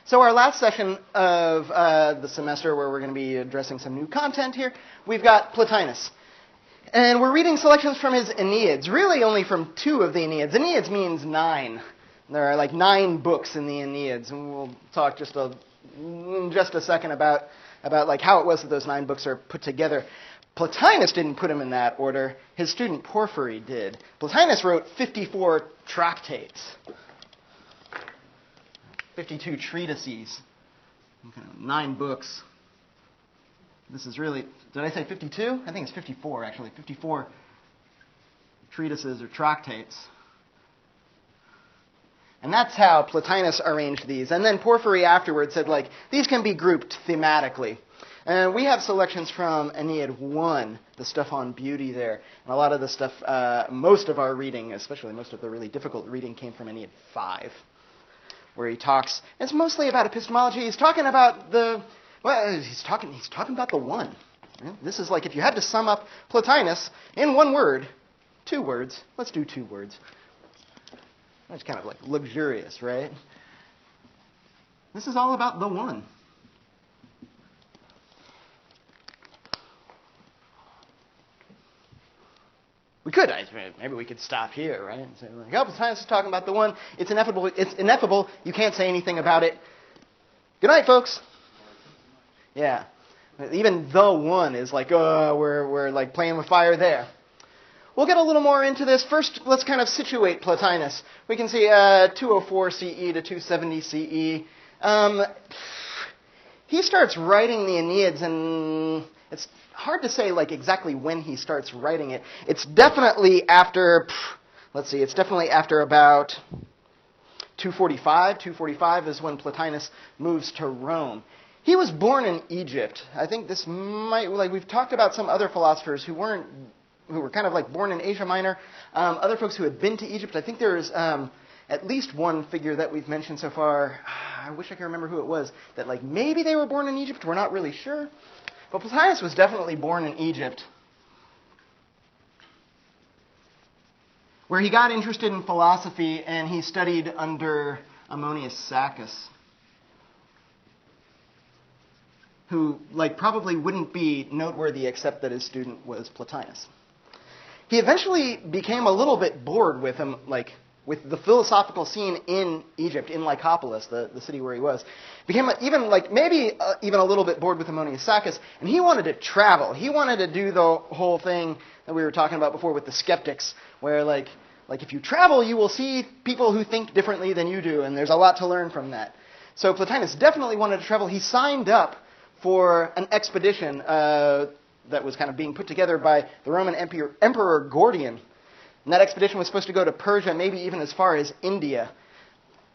So our last session of the semester, where we're going to be addressing some new content here, we've got Plotinus. And we're reading selections from his Enneads, really only from 2 of the Enneads. Enneads means 9. There are like 9 books in the Enneads, and we'll talk in just a second about like how it was that those 9 books are put together. Plotinus didn't put them in that order. His student Porphyry did. Plotinus wrote 54 tractates. 52 treatises, 9 books. This is really, did I say 52? I think it's 54, actually. 54 treatises or tractates. And that's how Plotinus arranged these. And then Porphyry afterwards said, like, these can be grouped thematically. And we have selections from Ennead 1, the stuff on beauty there. And a lot of the stuff, most of our reading, especially most of the really difficult reading, came from Ennead 5. Where he talks, it's mostly about epistemology. He's talking about he's talking about the one. This is like if you had to sum up Plotinus in one word, 2 words. Let's do 2 words. That's kind of like luxurious, right? This is all about the one. Maybe we could stop here, right? And say, like, oh, Plotinus is talking about the one. It's ineffable. It's ineffable. You can't say anything about it. Good night, folks. Yeah. Even the one is like, oh, we're like playing with fire there. We'll get a little more into this. First, let's kind of situate Plotinus. We can see 204 CE to 270 CE. He starts writing the Enneads, and it's hard to say like exactly when he starts writing it. It's definitely after, it's definitely after about 245. 245 is when Plotinus moves to Rome. He was born in Egypt. I think this might, like we've talked about some other philosophers who were kind of like born in Asia Minor, other folks who had been to Egypt. I think there's at least one figure that we've mentioned so far. I wish I could remember who it was, that like maybe they were born in Egypt. We're not really sure. But Plotinus was definitely born in Egypt, where he got interested in philosophy, and he studied under Ammonius Saccas, who probably wouldn't be noteworthy except that his student was Plotinus. He eventually became a little bit bored with him, with the philosophical scene in Egypt, in Lycopolis, the city where he was. Became even a little bit bored with Ammonius Saccas, and he wanted to travel. He wanted to do the whole thing that we were talking about before with the skeptics, where if you travel, you will see people who think differently than you do, and there's a lot to learn from that. So Plotinus definitely wanted to travel. He signed up for an expedition that was kind of being put together by the Roman Emperor Gordian. And that expedition was supposed to go to Persia, maybe even as far as India.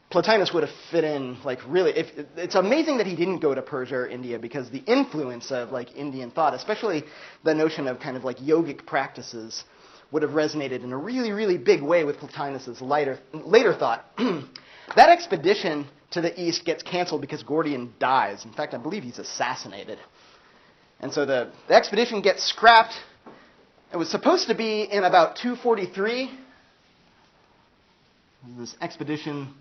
Plotinus would have fit in, really. It's amazing that he didn't go to Persia or India, because the influence of, Indian thought, especially the notion of kind of, yogic practices, would have resonated in a really, really big way with Plotinus's later thought. That expedition to the east gets canceled because Gordian dies. In fact, I believe he's assassinated. And so the expedition gets scrapped. It was supposed to be in about 243. This expedition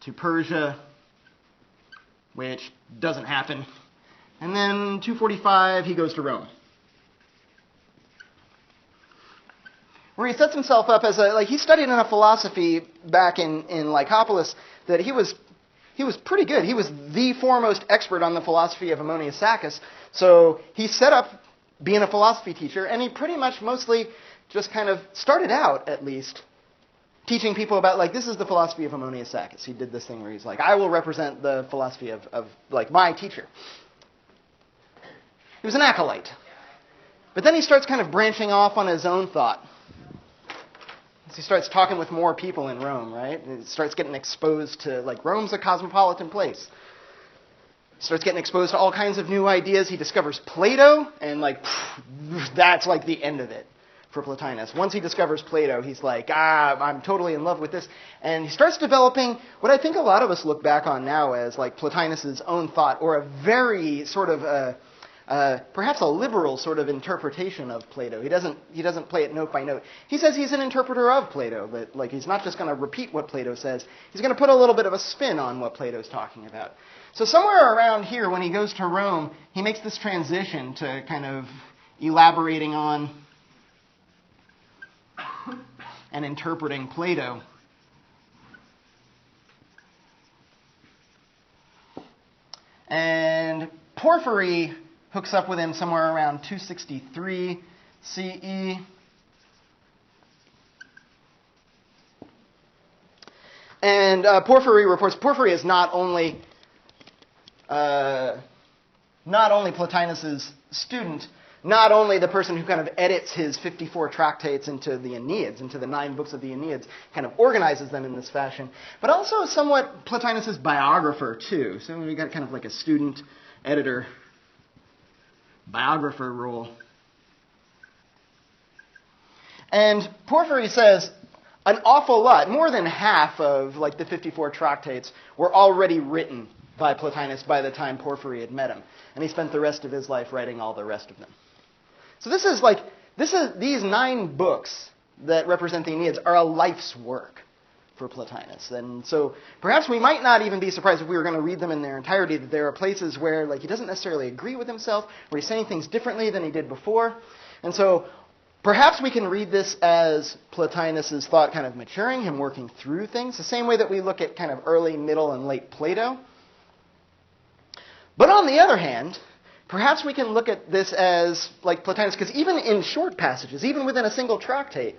to Persia, which doesn't happen. And then 245, he goes to Rome, where he sets himself up as he studied in a philosophy back in Lycopolis that he was pretty good. He was the foremost expert on the philosophy of Ammonius Saccas. So he set up being a philosophy teacher, and he pretty much mostly just kind of started out, at least, teaching people about, this is the philosophy of Ammonius Saccas. He did this thing where he's like, I will represent the philosophy of my teacher. He was an acolyte. But then he starts kind of branching off on his own thought. So he starts talking with more people in Rome, right? And he starts getting exposed to, Rome's a cosmopolitan place. Starts getting exposed to all kinds of new ideas. He discovers Plato, and that's the end of it for Plotinus. Once he discovers Plato, he's like, I'm totally in love with this. And he starts developing what I think a lot of us look back on now as Plotinus's own thought, or a very sort of perhaps a liberal sort of interpretation of Plato. He doesn't play it note by note. He says he's an interpreter of Plato, but like he's not just going to repeat what Plato says. He's going to put a little bit of a spin on what Plato's talking about. So somewhere around here, when he goes to Rome, he makes this transition to kind of elaborating on and interpreting Plato. And Porphyry hooks up with him somewhere around 263 CE. And Porphyry reports Porphyry is not only Plotinus's student, not only the person who kind of edits his 54 tractates into the Enneads, into the 9 books of the Enneads, kind of organizes them in this fashion, but also somewhat Plotinus's biographer too. So we got kind of like a student, editor, biographer role. And Porphyry says an awful lot, more than half of like the 54 tractates were already written by Plotinus by the time Porphyry had met him. And he spent the rest of his life writing all the rest of them. So these 9 books that represent the Enneads are a life's work for Plotinus. And so perhaps we might not even be surprised if we were going to read them in their entirety, that there are places where like he doesn't necessarily agree with himself, where he's saying things differently than he did before. And so perhaps we can read this as Plotinus's thought kind of maturing, him working through things, the same way that we look at kind of early, middle, and late Plato. But on the other hand, perhaps we can look at this as like Plotinus, because even in short passages, even within a single tractate,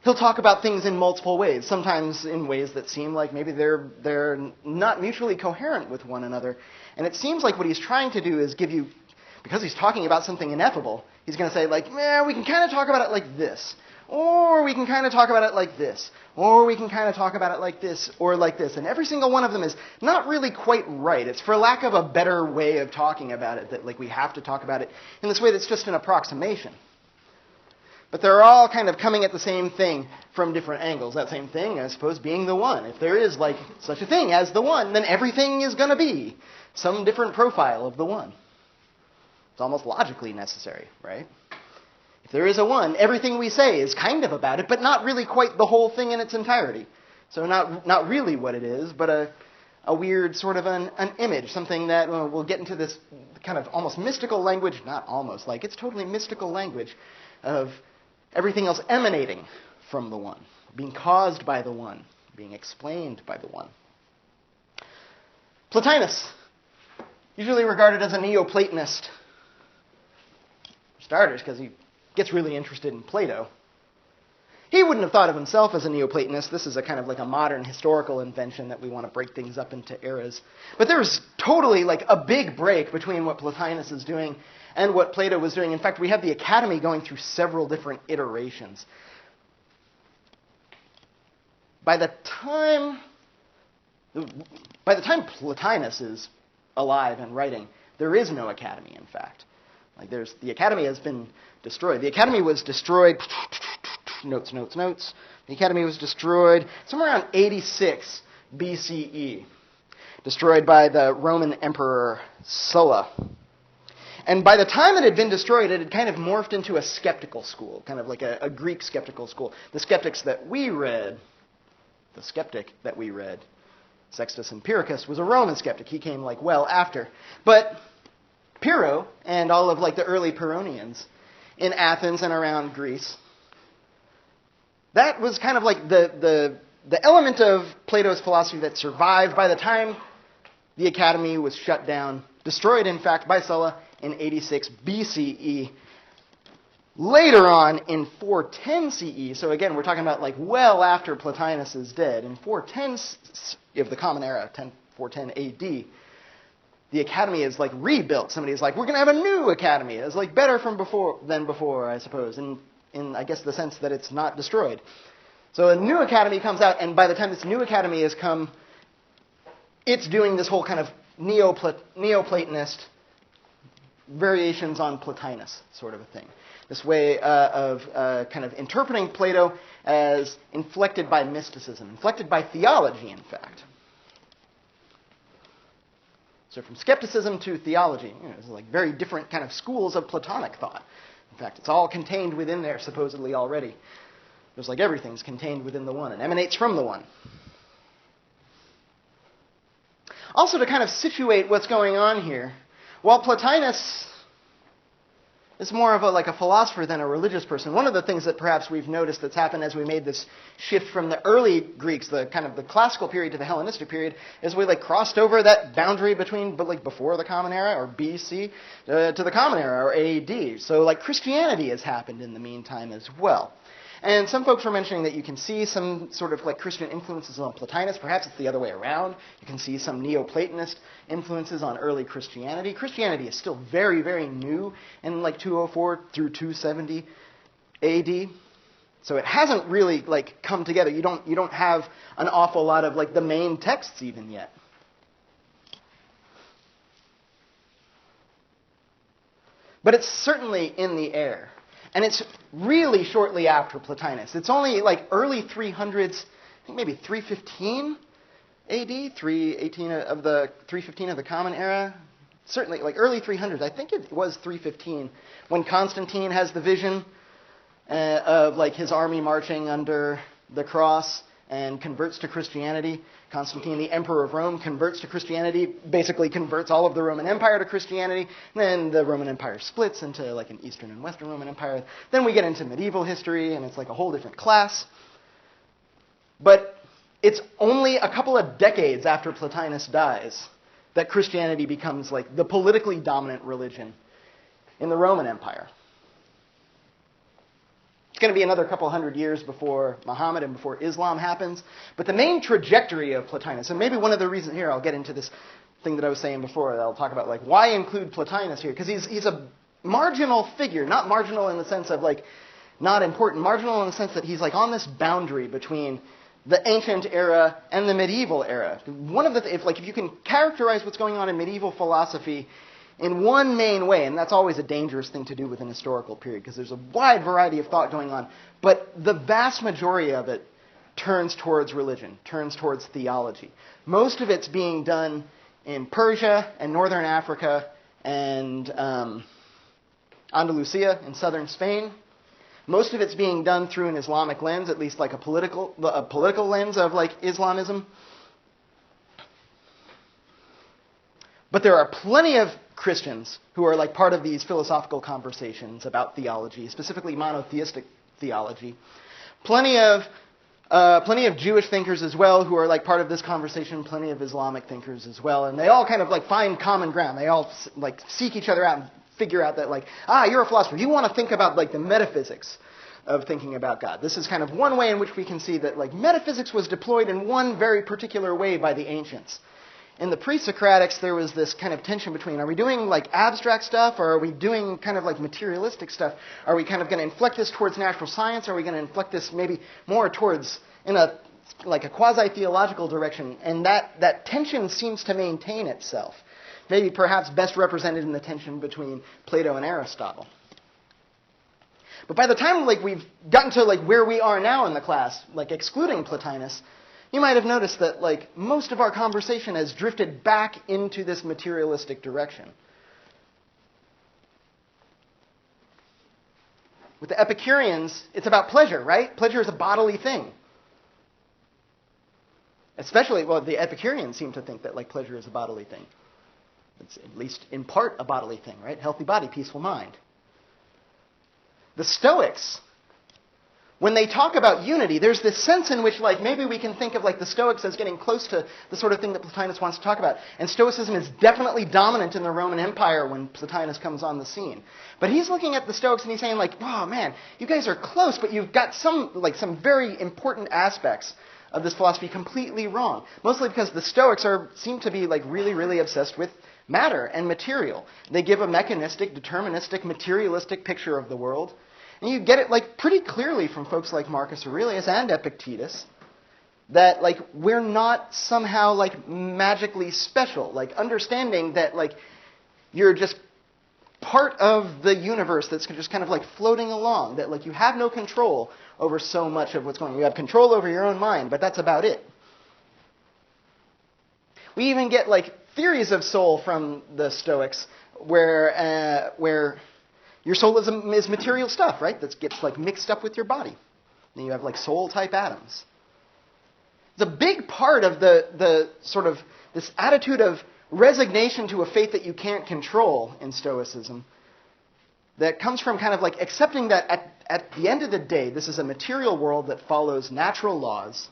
he'll talk about things in multiple ways, sometimes in ways that seem like maybe they're not mutually coherent with one another. And it seems like what he's trying to do is give you, because he's talking about something ineffable, he's going to say like, we can kind of talk about it like this, or we can kind of talk about it like this, or we can kind of talk about it like this, or like this. And every single one of them is not really quite right. It's for lack of a better way of talking about it, that like we have to talk about it in this way that's just an approximation. But they're all kind of coming at the same thing from different angles. That same thing, I suppose, being the one. If there is like such a thing as the one, then everything is going to be some different profile of the one. It's almost logically necessary, right? If there is a one, everything we say is kind of about it, but not really quite the whole thing in its entirety. So not really what it is, but a weird sort of an image, something that we'll get into this kind of almost mystical language, not almost, like it's totally mystical language of everything else emanating from the one, being caused by the one, being explained by the one. Plotinus, usually regarded as a Neoplatonist, for starters, because he gets really interested in Plato. He wouldn't have thought of himself as a Neoplatonist. This is a kind of like a modern historical invention that we want to break things up into eras. But there's totally like a big break between what Plotinus is doing and what Plato was doing. In fact, we have the Academy going through several different iterations. By the time Plotinus is alive and writing, there is no Academy, in fact. Like the Academy has been destroyed. The Academy was destroyed. Notes. The Academy was destroyed somewhere around 86 BCE. Destroyed by the Roman Emperor Sulla. And by the time it had been destroyed, it had kind of morphed into a skeptical school, kind of like a Greek skeptical school. The skeptic that we read, Sextus Empiricus, was a Roman skeptic. He came like well after. But Pyrrho and all of like the early Pyrrhonians in Athens and around Greece, that was kind of like the element of Plato's philosophy that survived by the time the Academy was shut down, destroyed in fact by Sulla in 86 BCE. Later on in 410 CE, so again we're talking about like well after Plotinus is dead, in 410 of the Common Era, 410 AD, the Academy is like rebuilt. Somebody is like, we're going to have a new Academy. It's like better than before, I suppose, in I guess the sense that it's not destroyed. So a new Academy comes out, and by the time this new Academy has come, it's doing this whole kind of Neoplatonist variations on Plotinus sort of a thing. This way of kind of interpreting Plato as inflected by mysticism, inflected by theology, in fact. So from skepticism to theology, it's like very different kind of schools of Platonic thought. In fact, it's all contained within there supposedly already. There's like everything's contained within the one and emanates from the one. Also, to kind of situate what's going on here, while Plotinus is more of a philosopher than a religious person, one of the things that perhaps we've noticed that's happened as we made this shift from the early Greeks, the kind of the classical period to the Hellenistic period, is we crossed over that boundary between before the Common Era or BC to the Common Era or AD. So Christianity has happened in the meantime as well. And some folks were mentioning that you can see some sort of Christian influences on Plotinus. Perhaps it's the other way around. You can see some Neoplatonist influences on early Christianity. Christianity is still very, very new in 204 through 270 AD. So it hasn't really come together. You don't have an awful lot of the main texts even yet. But it's certainly in the air. And it's really shortly after Plotinus. It's only early 300s, I think maybe 315 AD, 315 of the Common Era. Certainly early 300s. I think it was 315 when Constantine has the vision of his army marching under the cross and converts to Christianity. Constantine, the emperor of Rome, converts to Christianity, basically converts all of the Roman Empire to Christianity. And then the Roman Empire splits into an Eastern and Western Roman Empire. Then we get into medieval history, and it's a whole different class. But it's only a couple of decades after Plotinus dies that Christianity becomes the politically dominant religion in the Roman Empire. It's going to be another couple hundred years before Muhammad and before Islam happens. But the main trajectory of Plotinus, and maybe one of the reasons here, I'll get into this thing that I was saying before, that I'll talk about why include Plotinus here, because he's a marginal figure, not marginal in the sense of not important, marginal in the sense that he's on this boundary between the ancient era and the medieval era. One of the if you can characterize what's going on in medieval philosophy in one main way, and that's always a dangerous thing to do with an historical period because there's a wide variety of thought going on, but the vast majority of it turns towards religion, turns towards theology. Most of it's being done in Persia and northern Africa and Andalusia in southern Spain. Most of it's being done through an Islamic lens, at least a political lens of Islamism. But there are plenty of Christians who are part of these philosophical conversations about theology, specifically monotheistic theology. Plenty of Jewish thinkers as well who are part of this conversation. Plenty of Islamic thinkers as well, and they all kind of find common ground. They all seek each other out and figure out that you're a philosopher. You want to think about the metaphysics of thinking about God. This is kind of one way in which we can see that metaphysics was deployed in one very particular way by the ancients. In the pre-Socratics, there was this kind of tension between, are we doing abstract stuff, or are we doing kind of materialistic stuff? Are we kind of going to inflect this towards natural science, or are we going to inflect this maybe more towards, in a quasi-theological direction? And that tension seems to maintain itself. Maybe perhaps best represented in the tension between Plato and Aristotle. But by the time we've gotten to where we are now in the class, excluding Plotinus, you might have noticed that most of our conversation has drifted back into this materialistic direction. With the Epicureans, it's about pleasure, right? Pleasure is a bodily thing. Especially, the Epicureans seem to think that pleasure is a bodily thing. It's at least in part a bodily thing, right? Healthy body, peaceful mind. The Stoics, when they talk about unity, there's this sense in which maybe we can think of the Stoics as getting close to the sort of thing that Plotinus wants to talk about. And Stoicism is definitely dominant in the Roman Empire when Plotinus comes on the scene. But he's looking at the Stoics and he's saying oh man, you guys are close, but you've got some very important aspects of this philosophy completely wrong. Mostly because the Stoics seem to be really, really obsessed with matter and material. They give a mechanistic, deterministic, materialistic picture of the world. And you get it pretty clearly from folks like Marcus Aurelius and Epictetus that we're not somehow magically special. Understanding that you're just part of the universe that's just kind of floating along. That you have no control over so much of what's going on. You have control over your own mind, but that's about it. We even get theories of soul from the Stoics where your soul is material stuff, right? That gets like mixed up with your body. Then you have like soul-type atoms. It's a big part of the sort of this attitude of resignation to a fate that you can't control in Stoicism that comes from kind of like accepting that at the end of the day, this is a material world that follows natural laws.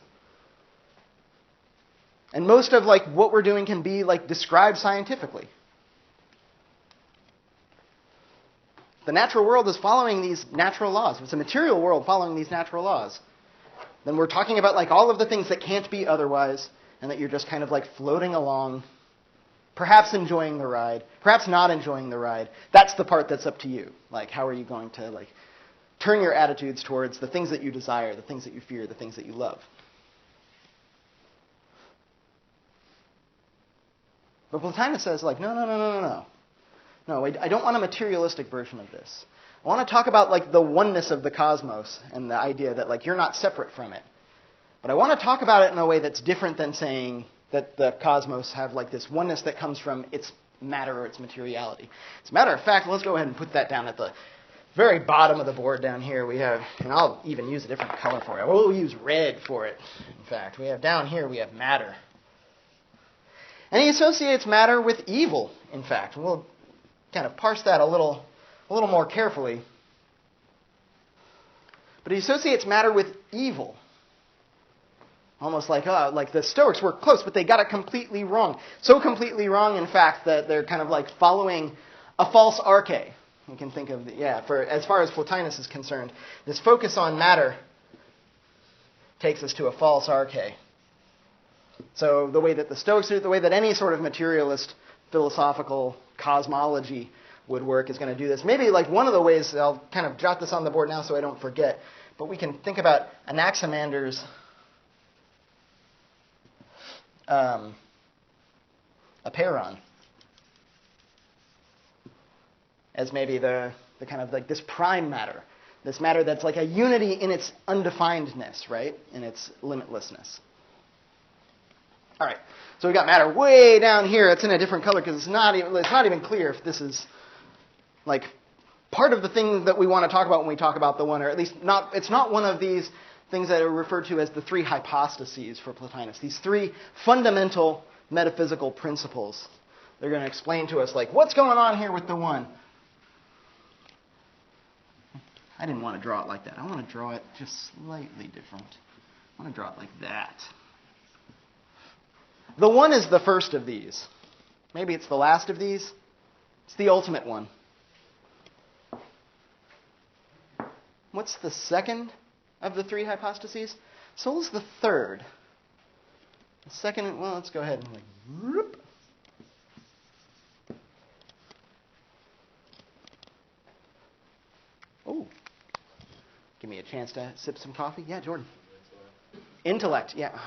And most of like what we're doing can be like described scientifically. The natural world is following these natural laws. If it's a material world following these natural laws, then we're talking about like all of the things that can't be otherwise, and that you're just kind of like floating along, perhaps enjoying the ride, perhaps not enjoying the ride. That's the part that's up to you. Like, how are you going to like turn your attitudes towards the things that you desire, the things that you fear, the things that you love? But Plotinus says, like, no. No, I don't want a materialistic version of this. I want to talk about like the oneness of the cosmos and the idea that like you're not separate from it. But I want to talk about it in a way that's different than saying that the cosmos have like this oneness that comes from its matter or its materiality. As a matter of fact, let's go ahead and put that down at the very bottom of the board down here. We have, and I'll even use a different color for it. We'll use red for it, in fact. We have down here, we have matter. And he associates matter with evil, in fact. We'll kind of parse that a little more carefully. But he associates matter with evil. Almost like the Stoics were close, but they got it completely wrong. So completely wrong, in fact, that they're kind of like following a false arche. You can think of, for as far as Plotinus is concerned, this focus on matter takes us to a false arche. So the way that the Stoics do it, the way that any sort of materialist philosophical cosmology would work is going to do this. Maybe like one of the ways, I'll kind of jot this on the board now so I don't forget, but we can think about Anaximander's apeiron as maybe the kind of like this prime matter, this matter that's like a unity in its undefinedness, right, in its limitlessness. All right, so we got matter way down here. It's in a different color because it's not even clear if this is like part of the thing that we want to talk about when we talk about the one, or at least not. It's not one of these things that are referred to as the three hypostases for Plotinus. These three fundamental metaphysical principles. They're going to explain to us like what's going on here with the one. I didn't want to draw it like that. I want to draw it just slightly different. I want to draw it like that. The one is the first of these. Maybe it's the last of these. It's the ultimate one. What's the second of the three hypostases? Soul is the third. The second, well, let's go ahead and like, whoop. Oh, give me a chance to sip some coffee. Yeah, Jordan. Intellect, yeah.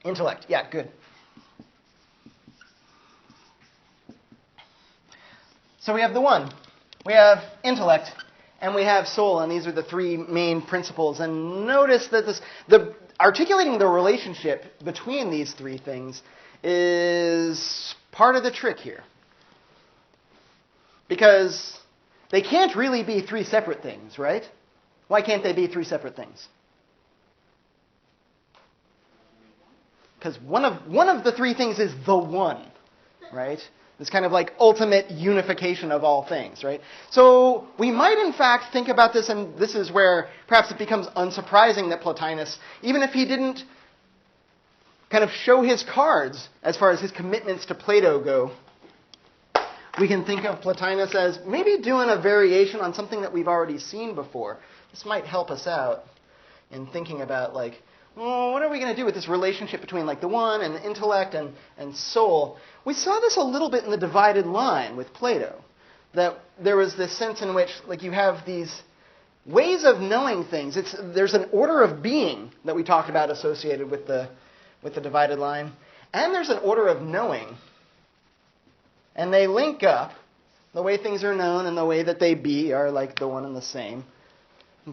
Intellect, yeah, good. So we have the one, we have intellect, and we have soul, and these are the three main principles. And notice that articulating the relationship between these three things is part of the trick here. Because they can't really be three separate things, right? Why can't they be three separate things? Because one of the three things is the one, right? This kind of like ultimate unification of all things, right? So we might in fact think about this, and this is where perhaps it becomes unsurprising that Plotinus, even if he didn't kind of show his cards as far as his commitments to Plato go, we can think of Plotinus as maybe doing a variation on something that we've already seen before. This might help us out in thinking about like, well, what are we going to do with this relationship between like the one and the intellect and soul? We saw this a little bit in the divided line with Plato, that there was this sense in which like you have these ways of knowing things. There's an order of being that we talked about associated with the divided line, and there's an order of knowing. And they link up. The way things are known and the way that they be are like the one and the same.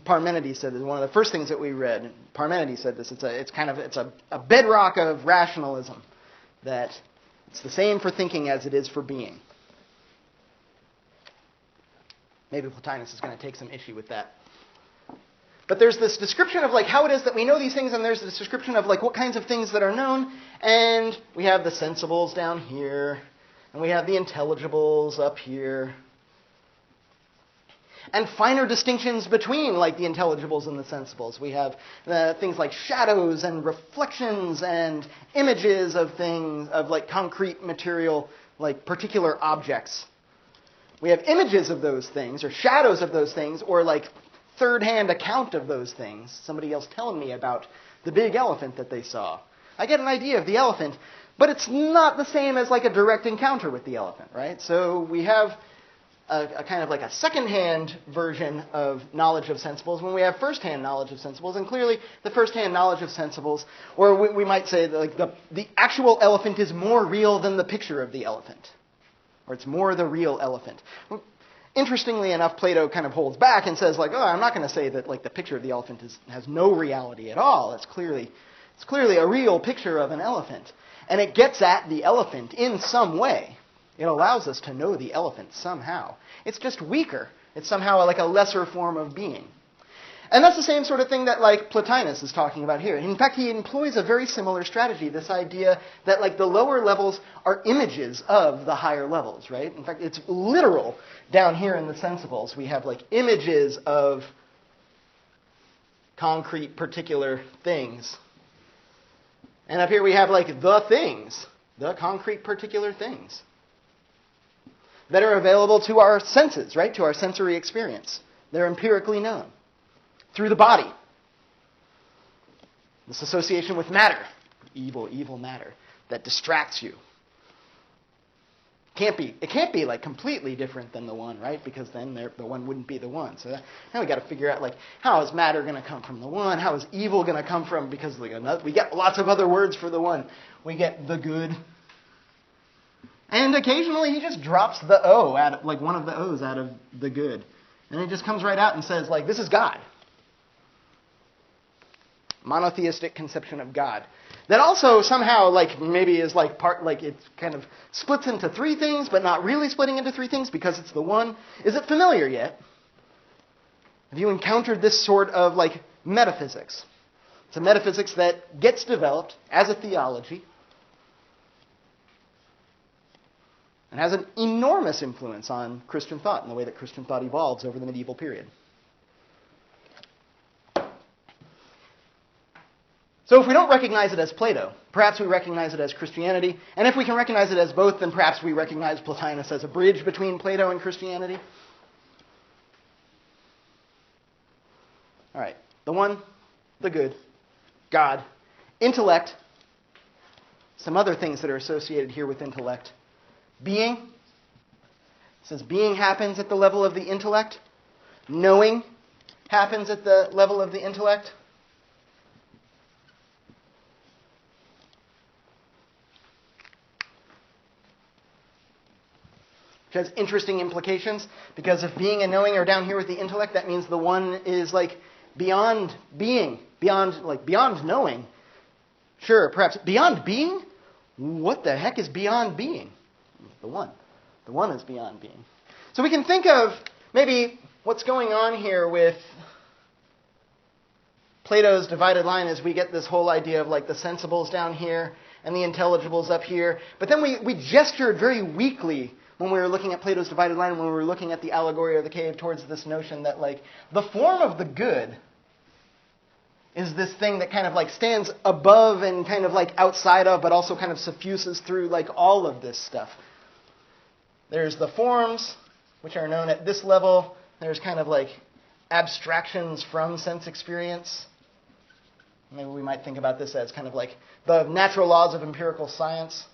Parmenides said this. One of the first things that we read. Parmenides said this. It's a bedrock of rationalism, that it's the same for thinking as it is for being. Maybe Plotinus is going to take some issue with that. But there's this description of like how it is that we know these things, and there's this description of like what kinds of things that are known, and we have the sensibles down here, and we have the intelligibles up here, and finer distinctions between like the intelligibles and the sensibles. We have things like shadows and reflections and images of things, of like concrete material, like particular objects. We have images of those things, or shadows of those things, or like third-hand account of those things. Somebody else telling me about the big elephant that they saw. I get an idea of the elephant, but it's not the same as like a direct encounter with the elephant, right? So we have a kind of like a second-hand version of knowledge of sensibles when we have first-hand knowledge of sensibles. And clearly, the first-hand knowledge of sensibles, or we might say that like the actual elephant is more real than the picture of the elephant. Or it's more the real elephant. Interestingly enough, Plato kind of holds back and says, like, oh, I'm not going to say that like the picture of the elephant has no reality at all. It's clearly a real picture of an elephant. And it gets at the elephant in some way. It allows us to know the elephant somehow. It's just weaker. It's somehow like a lesser form of being. And that's the same sort of thing that like Plotinus is talking about here. In fact, he employs a very similar strategy, this idea that like the lower levels are images of the higher levels, right? In fact, it's literal down here in the sensibles. We have like images of concrete particular things. And up here we have like the things, the concrete particular things that are available to our senses, right? To our sensory experience. They're empirically known. Through the body. This association with matter. Evil matter that distracts you. It can't be like completely different than the one, right? Because then the one wouldn't be the one. So now we got to figure out like how is matter going to come from the one? How is evil going to come from? Because we get lots of other words for the one. We get the good. And occasionally he just drops the O out of, like one of the O's out of the good. And it just comes right out and says like this is God. Monotheistic conception of God. That also somehow like maybe is like part, like it kind of splits into three things, but not really splitting into three things because it's the one. Is it familiar yet? Have you encountered this sort of like metaphysics? It's a metaphysics that gets developed as a theology and has an enormous influence on Christian thought and the way that Christian thought evolves over the medieval period. So if we don't recognize it as Plato, perhaps we recognize it as Christianity. And if we can recognize it as both, then perhaps we recognize Plotinus as a bridge between Plato and Christianity. All right. The one, the good, God, intellect, some other things that are associated here with intellect. Being. It says being happens at the level of the intellect. Knowing happens at the level of the intellect. Has interesting implications, because if being and knowing are down here with the intellect, that means the one is like beyond being, beyond knowing. Sure, perhaps beyond being? What the heck is beyond being? The one. The one is beyond being. So we can think of maybe what's going on here with Plato's divided line is we get this whole idea of like the sensibles down here and the intelligibles up here. But then we gestured very weakly when we were looking at Plato's divided line, when we were looking at the allegory of the cave, towards this notion that like the form of the good is this thing that kind of like stands above and kind of like outside of, but also kind of suffuses through like all of this stuff. There's the forms, which are known at this level. There's kind of like abstractions from sense experience. Maybe we might think about this as kind of like the natural laws of empirical science.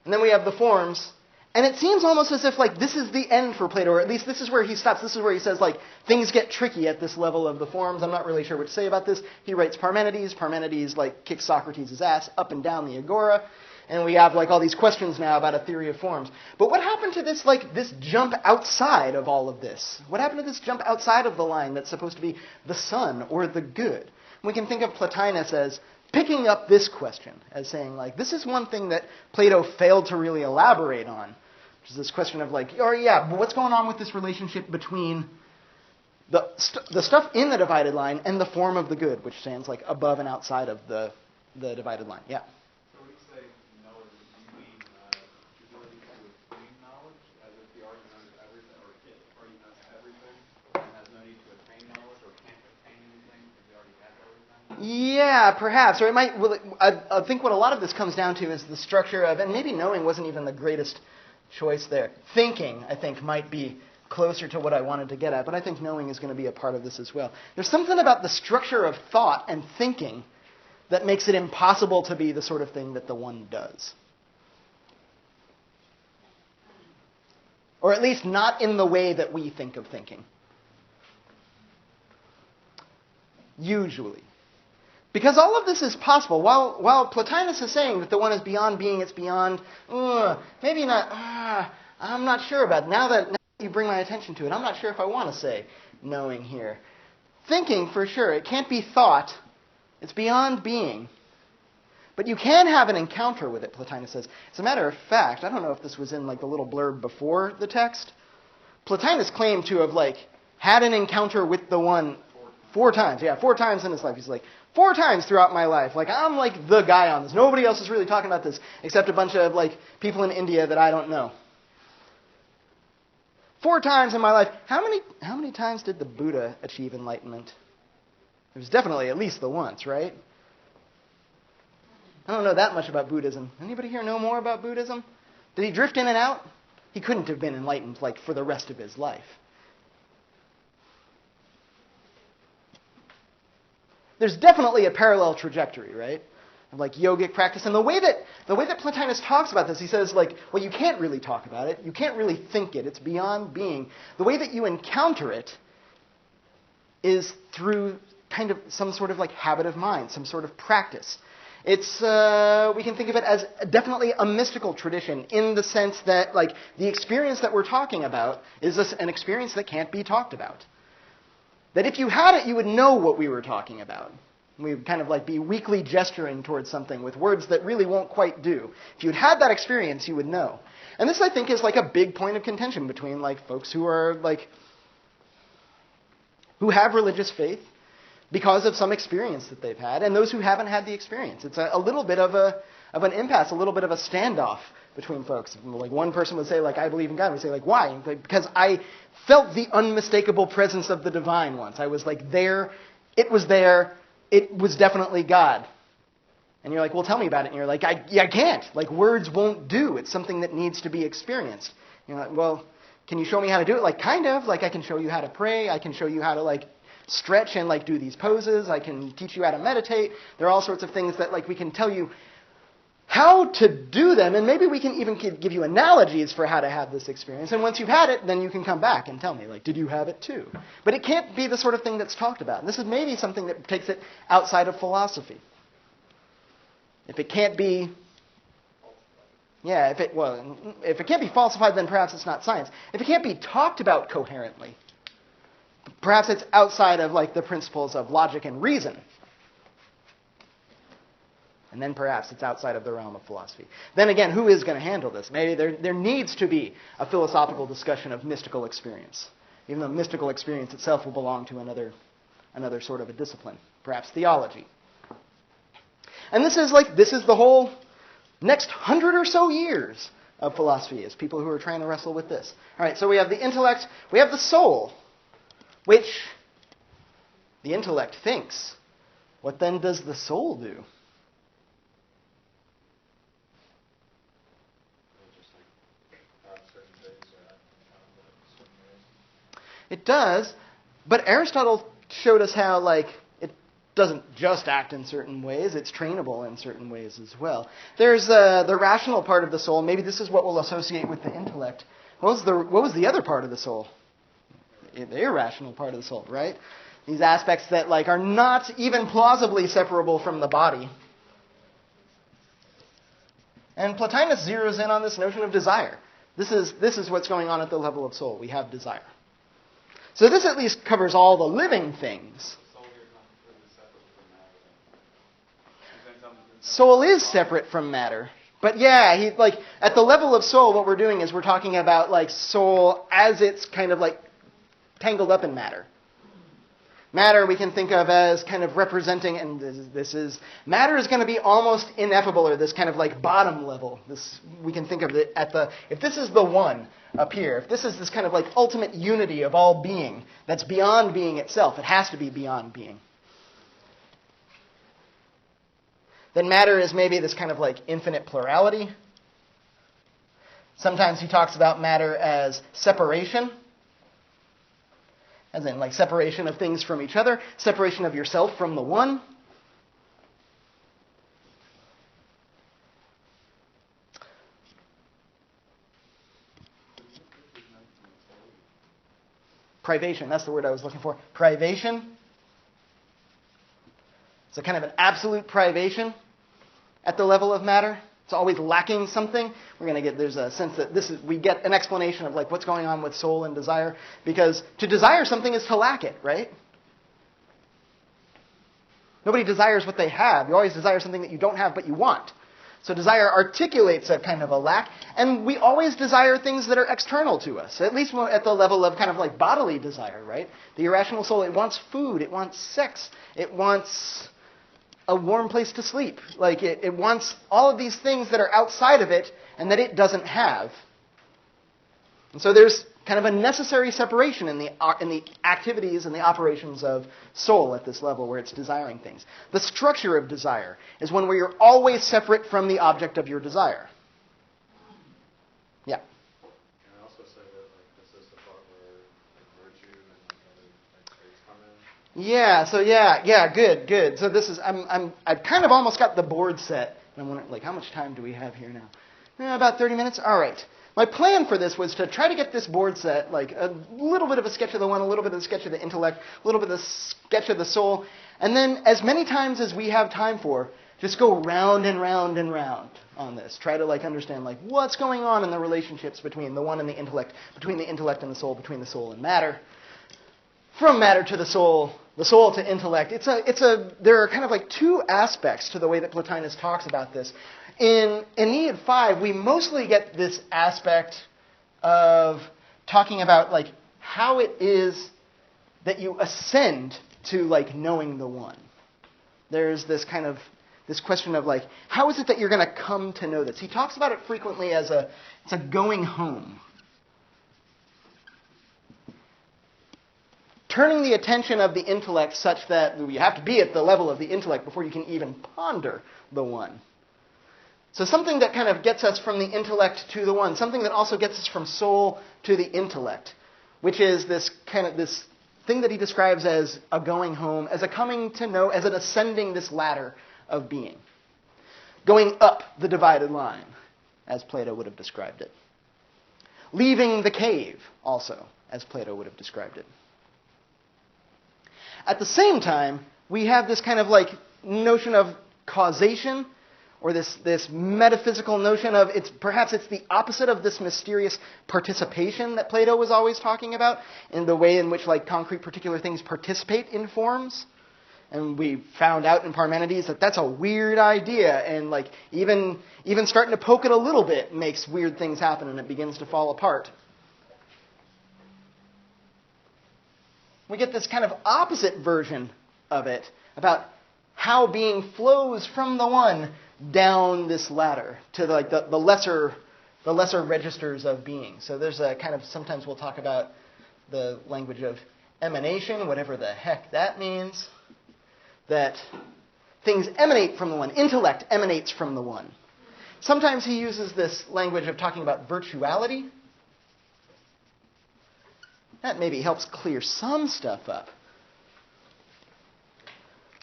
And then we have the forms. And it seems almost as if like this is the end for Plato, or at least this is where he stops. This is where he says like things get tricky at this level of the forms. I'm not really sure what to say about this. He writes Parmenides. Parmenides like kicks Socrates' ass up and down the agora. and we have like all these questions now about a theory of forms. But what happened to this this jump outside of all of this? What happened to this jump outside of the line that's supposed to be the sun or the good? We can think of Plotinus as picking up this question, as saying like, this is one thing that Plato failed to really elaborate on, which is this question of like, oh yeah, but what's going on with this relationship between the stuff in the divided line and the form of the good, which stands like above and outside of the divided line. Yeah. So when you say knowledge, do you mean the ability to attain knowledge, as if the argument is everything, or it already knows everything, and has no need to attain knowledge, or can't attain anything because he already has everything? Yeah, perhaps. Or it might. Well, I think what a lot of this comes down to is the structure of, and maybe knowing wasn't even the greatest choice there. Thinking, I think, might be closer to what I wanted to get at, but I think knowing is going to be a part of this as well. There's something about the structure of thought and thinking that makes it impossible to be the sort of thing that the one does. Or at least not in the way that we think of thinking. Usually. Because all of this is possible. While Plotinus is saying that the one is beyond being, it's beyond, maybe not, I'm not sure about it. Now that you bring my attention to it, I'm not sure if I want to say knowing here. Thinking, for sure, it can't be thought. It's beyond being. But you can have an encounter with it, Plotinus says. As a matter of fact, I don't know if this was in like the little blurb before the text. Plotinus claimed to have had an encounter with the one 4 times. Yeah, 4 times in his life. He's like, 4 times throughout my life. I'm like the guy on this. Nobody else is really talking about this except a bunch of people in India that I don't know. 4 times in my life. How many times did the Buddha achieve enlightenment? It was definitely at least the once, right? I don't know that much about Buddhism. Anybody here know more about Buddhism? Did he drift in and out? He couldn't have been enlightened for the rest of his life. There's definitely a parallel trajectory, right? Of yogic practice. And the way that Plotinus talks about this, he says well, you can't really talk about it. You can't really think it. It's beyond being. The way that you encounter it is through kind of some sort of habit of mind, some sort of practice. It's we can think of it as definitely a mystical tradition in the sense that the experience that we're talking about is an experience that can't be talked about. That if you had it, you would know what we were talking about. We would kind of be weakly gesturing towards something with words that really won't quite do. If you'd had that experience, you would know. And this, I think, is a big point of contention between folks who are who have religious faith because of some experience that they've had, and those who haven't had the experience. It's a little bit of an impasse, a little bit of a standoff between folks. One person would say, I believe in God. We say, why? Because I felt the unmistakable presence of the divine once. I was there. It was there. It was definitely God. And you're well, tell me about it. And you're I can't. Words won't do. It's something that needs to be experienced. You're well, can you show me how to do it? Kind of. I can show you how to pray. I can show you how to stretch and do these poses. I can teach you how to meditate. There are all sorts of things that we can tell you how to do them, and maybe we can even give you analogies for how to have this experience. And once you've had it, then you can come back and tell me, did you have it too? But it can't be the sort of thing that's talked about. And this is maybe something that takes it outside of philosophy. If it can't be, if it can't be falsified, then perhaps it's not science. If it can't be talked about coherently, perhaps it's outside of the principles of logic and reason. And then perhaps it's outside of the realm of philosophy. Then again, who is going to handle this? Maybe there needs to be a philosophical discussion of mystical experience, even though mystical experience itself will belong to another sort of a discipline, perhaps theology. And this is the whole next 100 or so years of philosophy, is people who are trying to wrestle with this. All right, so we have the intellect, we have the soul, which the intellect thinks. What then does the soul do? It does, but Aristotle showed us how, it doesn't just act in certain ways. It's trainable in certain ways as well. There's the rational part of the soul. Maybe this is what we'll associate with the intellect. What was the other part of the soul? The irrational part of the soul, right? These aspects that, are not even plausibly separable from the body. And Plotinus zeroes in on this notion of desire. This is what's going on at the level of soul. We have desire. So this at least covers all the living things. Soul is separate from matter. But yeah, at the level of soul, what we're doing is we're talking about like soul as it's kind of like tangled up in matter. Matter we can think of as kind of representing, and matter is going to be almost ineffable, or this kind of like bottom level. We can think of it if this is the one up here, if this is this kind of like ultimate unity of all being that's beyond being itself, it has to be beyond being. Then matter is maybe this kind of like infinite plurality. Sometimes he talks about matter as separation, as in like separation of things from each other, separation of yourself from the one. Privation, that's the word I was looking for. Privation. It's a kind of an absolute privation at the level of matter. It's always lacking something. There's a sense that we get an explanation of like what's going on with soul and desire, because to desire something is to lack it, right? Nobody desires what they have. You always desire something that you don't have but you want. So desire articulates a kind of a lack, and we always desire things that are external to us, at least at the level of kind of like bodily desire, right? The irrational soul, it wants food, it wants sex, it wants a warm place to sleep. Like it wants all of these things that are outside of it and that it doesn't have. And so there's kind of a necessary separation in the activities and the operations of soul at this level where it's desiring things. The structure of desire is one where you're always separate from the object of your desire. Yeah. Can I also say that this is the part where virtue and other traits come in? Yeah, so yeah, good. So this is I've kind of almost got the board set. And I'm wondering, like, how much time do we have here now? About 30 minutes? All right. My plan for this was to try to get this board set, like a little bit of a sketch of the one, a little bit of a sketch of the intellect, a little bit of a sketch of the soul, and then as many times as we have time for, just go round and round and round on this. Try to like understand like what's going on in the relationships between the one and the intellect, between the intellect and the soul, between the soul and matter. From matter to the soul to intellect. There are kind of like two aspects to the way that Plotinus talks about this. In Aeneid 5, we mostly get this aspect of talking about like how it is that you ascend to like knowing the one. There's this question of like, how is it that you're going to come to know this? He talks about it frequently as it's a going home. Turning the attention of the intellect such that you have to be at the level of the intellect before you can even ponder the one. So something that kind of gets us from the intellect to the one, something that also gets us from soul to the intellect, which is this thing that he describes as a going home, as a coming to know, as an ascending this ladder of being. Going up the divided line, as Plato would have described it. Leaving the cave, also, as Plato would have described it. At the same time, we have this kind of like notion of causation, or this metaphysical notion of perhaps it's the opposite of this mysterious participation that Plato was always talking about, in the way in which like concrete particular things participate in forms. And we found out in Parmenides that that's a weird idea, and like even starting to poke it a little bit makes weird things happen and it begins to fall apart. We get this kind of opposite version of it about how being flows from the one down this ladder to like the lesser registers of being. So there's a kind of, sometimes we'll talk about the language of emanation, whatever the heck that means, that things emanate from the one, intellect emanates from the one. Sometimes he uses this language of talking about virtuality. That maybe helps clear some stuff up.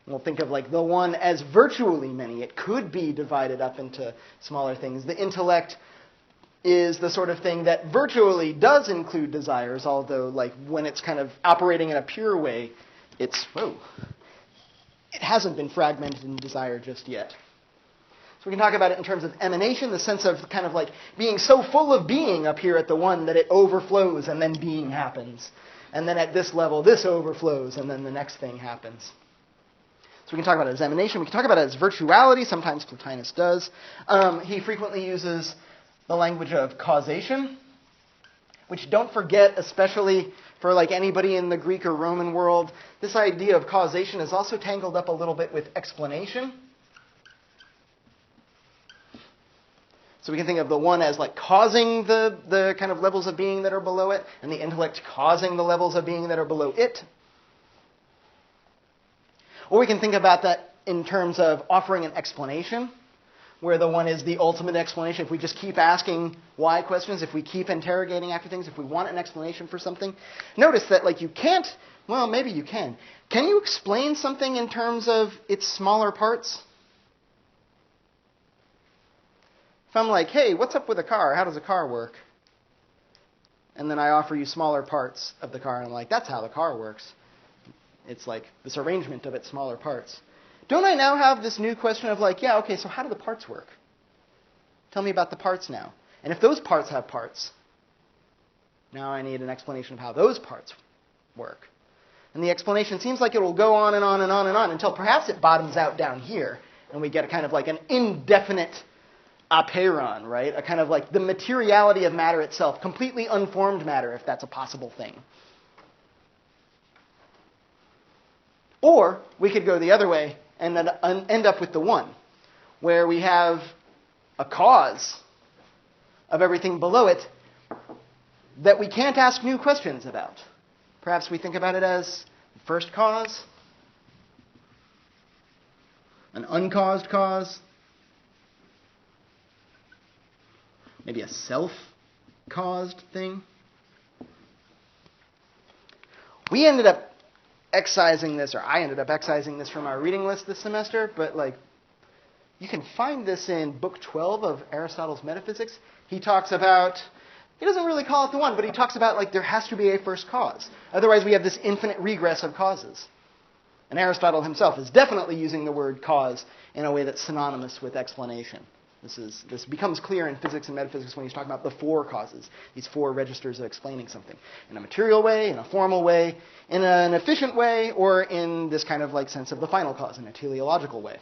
We'll think of like the one as virtually many. It could be divided up into smaller things. The intellect is the sort of thing that virtually does include desires, although like when it's kind of operating in a pure way, it hasn't been fragmented in desire just yet. So we can talk about it in terms of emanation, the sense of kind of like being so full of being up here at the one that it overflows and then being happens. And then at this level, this overflows and then the next thing happens. So we can talk about it as emanation. We can talk about it as virtuality. Sometimes Plotinus does. He frequently uses the language of causation, which, don't forget, especially for like anybody in the Greek or Roman world, this idea of causation is also tangled up a little bit with explanation. So we can think of the one as like causing the kind of levels of being that are below it, and the intellect causing the levels of being that are below it. Or we can think about that in terms of offering an explanation, where the one is the ultimate explanation. If we just keep asking why questions, if we keep interrogating after things, if we want an explanation for something, notice that like you can't, well, maybe you can. Can you explain something in terms of its smaller parts? If I'm like, hey, what's up with a car? How does a car work? And then I offer you smaller parts of the car, and I'm like, that's how the car works. It's like this arrangement of its smaller parts. Don't I now have this new question of like, yeah, okay, so how do the parts work? Tell me about the parts now. And if those parts have parts, now I need an explanation of how those parts work. And the explanation seems like it will go on and on and on and on until perhaps it bottoms out down here, and we get a kind of like an indefinite apeiron, right? A kind of like the materiality of matter itself, completely unformed matter, if that's a possible thing. Or we could go the other way and then end up with the one, where we have a cause of everything below it that we can't ask new questions about. Perhaps we think about it as the first cause, an uncaused cause, maybe a self-caused thing. We ended up excising this, or I ended up excising this from our reading list this semester, but like you can find this in book 12 of Aristotle's Metaphysics. He talks about, he doesn't really call it the one, but he talks about like there has to be a first cause. Otherwise we have this infinite regress of causes. And Aristotle himself is definitely using the word cause in a way that's synonymous with explanation. This becomes clear in physics and metaphysics when he's talking about the four causes, these four registers of explaining something. In a material way, in a formal way, in an efficient way, or in this kind of like sense of the final cause, in a teleological way.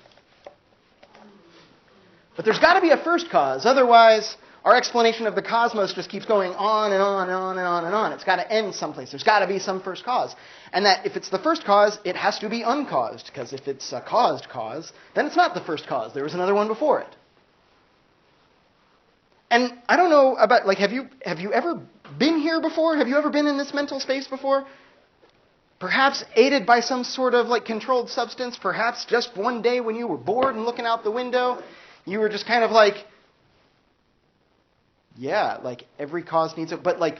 But there's got to be a first cause, otherwise our explanation of the cosmos just keeps going on and on and on and on and on. It's got to end someplace. There's got to be some first cause. And that if it's the first cause, it has to be uncaused, because if it's a caused cause, then it's not the first cause. There was another one before it. And I don't know about, like, have you ever been here before? Have you ever been in this mental space before? Perhaps aided by some sort of, like, controlled substance. Perhaps just one day when you were bored and looking out the window, you were just kind of like, yeah, like, every cause needs it. But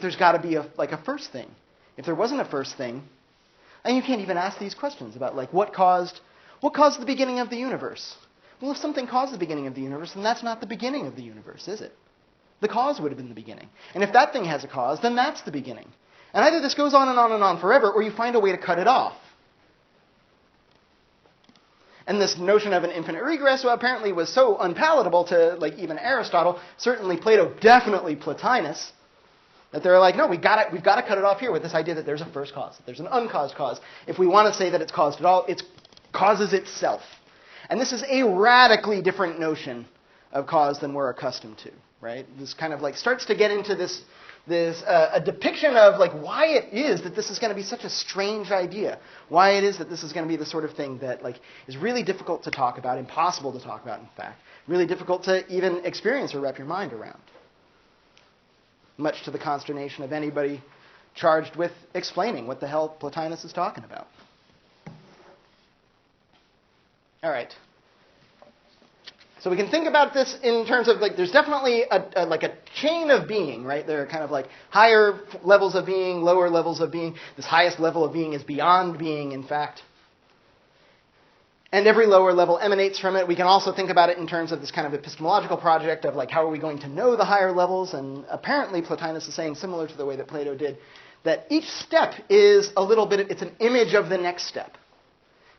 there's got to be a first thing. If there wasn't a first thing, and you can't even ask these questions about, like, what caused the beginning of the universe? Well, if something caused the beginning of the universe, then that's not the beginning of the universe, is it? The cause would have been the beginning. And if that thing has a cause, then that's the beginning. And either this goes on and on and on forever, or you find a way to cut it off. And this notion of an infinite regress apparently was so unpalatable to like even Aristotle, certainly Plato, definitely Plotinus, that they're like, no, we've got to cut it off here with this idea that there's a first cause, that there's an uncaused cause. If we want to say that it's caused at all, it causes itself. And this is a radically different notion of cause than we're accustomed to, right? This kind of like starts to get into this a depiction of like why it is that this is going to be such a strange idea, why it is that this is going to be the sort of thing that like is really difficult to talk about, impossible to talk about, in fact, really difficult to even experience or wrap your mind around, much to the consternation of anybody charged with explaining what the hell Plotinus is talking about. All right. So we can think about this in terms of like there's definitely a chain of being, right? There are kind of like higher levels of being, lower levels of being. This highest level of being is beyond being, in fact. And every lower level emanates from it. We can also think about it in terms of this kind of epistemological project of like how are we going to know the higher levels? And apparently Plotinus is saying, similar to the way that Plato did, that each step is a little bit, it's an image of the next step.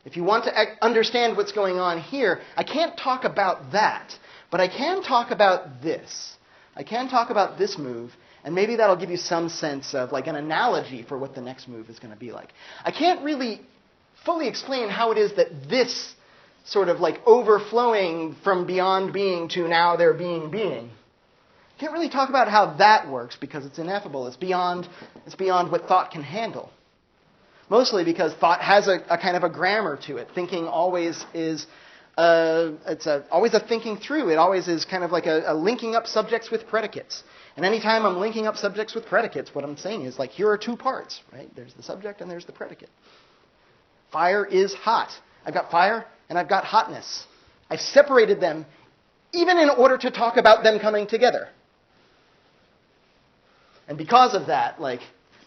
If you want to understand what's going on here, I can't talk about that, but I can talk about this. I can talk about this move, and maybe that'll give you some sense of like an analogy for what the next move is going to be like. I can't really fully explain how it is that this sort of like overflowing from beyond being to now there being being. I can't really talk about how that works because it's ineffable. It's beyond what thought can handle. Mostly because thought has a kind of a grammar to it. Thinking always is always a thinking through. It always is kind of like a linking up subjects with predicates. And anytime I'm linking up subjects with predicates, what I'm saying is like here are two parts, right? There's the subject and there's the predicate. Fire is hot. I've got fire and I've got hotness. I've separated them even in order to talk about them coming together. And because of that, like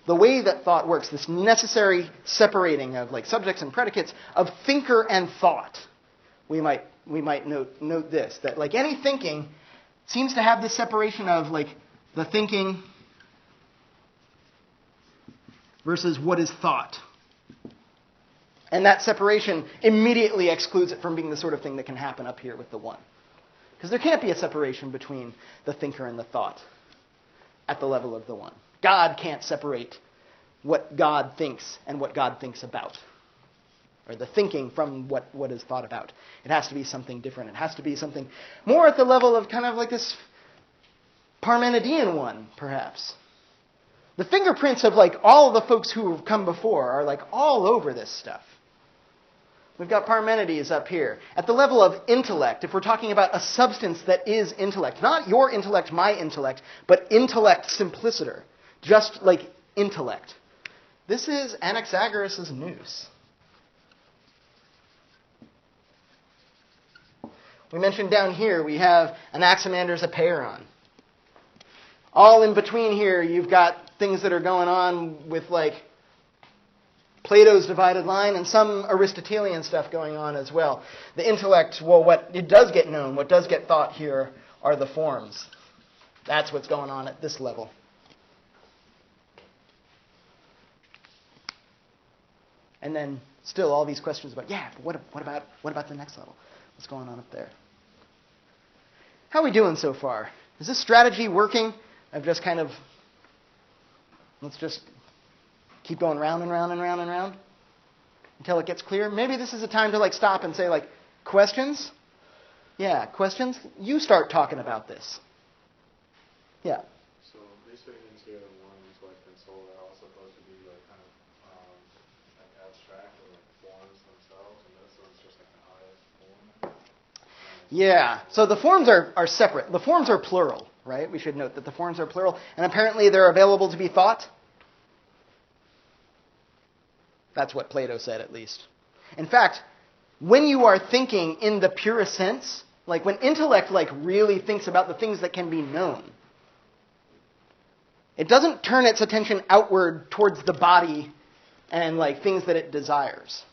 the way that thought works, this necessary separating of like subjects and predicates, of thinker and thought, we might note this, that like any thinking seems to have this separation of like the thinking versus what is thought. And that separation immediately excludes it from being the sort of thing that can happen up here with the one. Because there can't be a separation between the thinker and the thought at the level of the one. God can't separate what God thinks and what God thinks about. Or the thinking from what is thought about. It has to be something different. It has to be something more at the level of kind of like this Parmenidean one, perhaps. The fingerprints of like all the folks who have come before are like all over this stuff. We've got Parmenides up here. At the level of intellect, if we're talking about a substance that is intellect, not your intellect, my intellect, but intellect simpliciter, just like intellect. This is Anaxagoras' nous. We mentioned down here we have Anaximander's apeiron. All in between here you've got things that are going on with like Plato's divided line and some Aristotelian stuff going on as well. The intellect, well, what it does get known, what does get thought here are the forms. That's what's going on at this level. And then still all these questions about, but what about the next level? What's going on up there? How are we doing so far? Is this strategy working? I've just kind of, let's just keep going round and round and round and round until it gets clear. Maybe this is a time to like stop and say like, questions? Yeah, questions? You start talking about this. Yeah. So these things here, the ones like in soul, are all supposed to be like kind of like abstract or like forms themselves, and this one's just like the highest form. Yeah. So the forms are separate. The forms are plural, right? We should note that the forms are plural, and apparently they're available to be thought. That's what Plato said, at least. In fact, when you are thinking in the purest sense, like when intellect like really thinks about the things that can be known, it doesn't turn its attention outward towards the body and like things that it desires.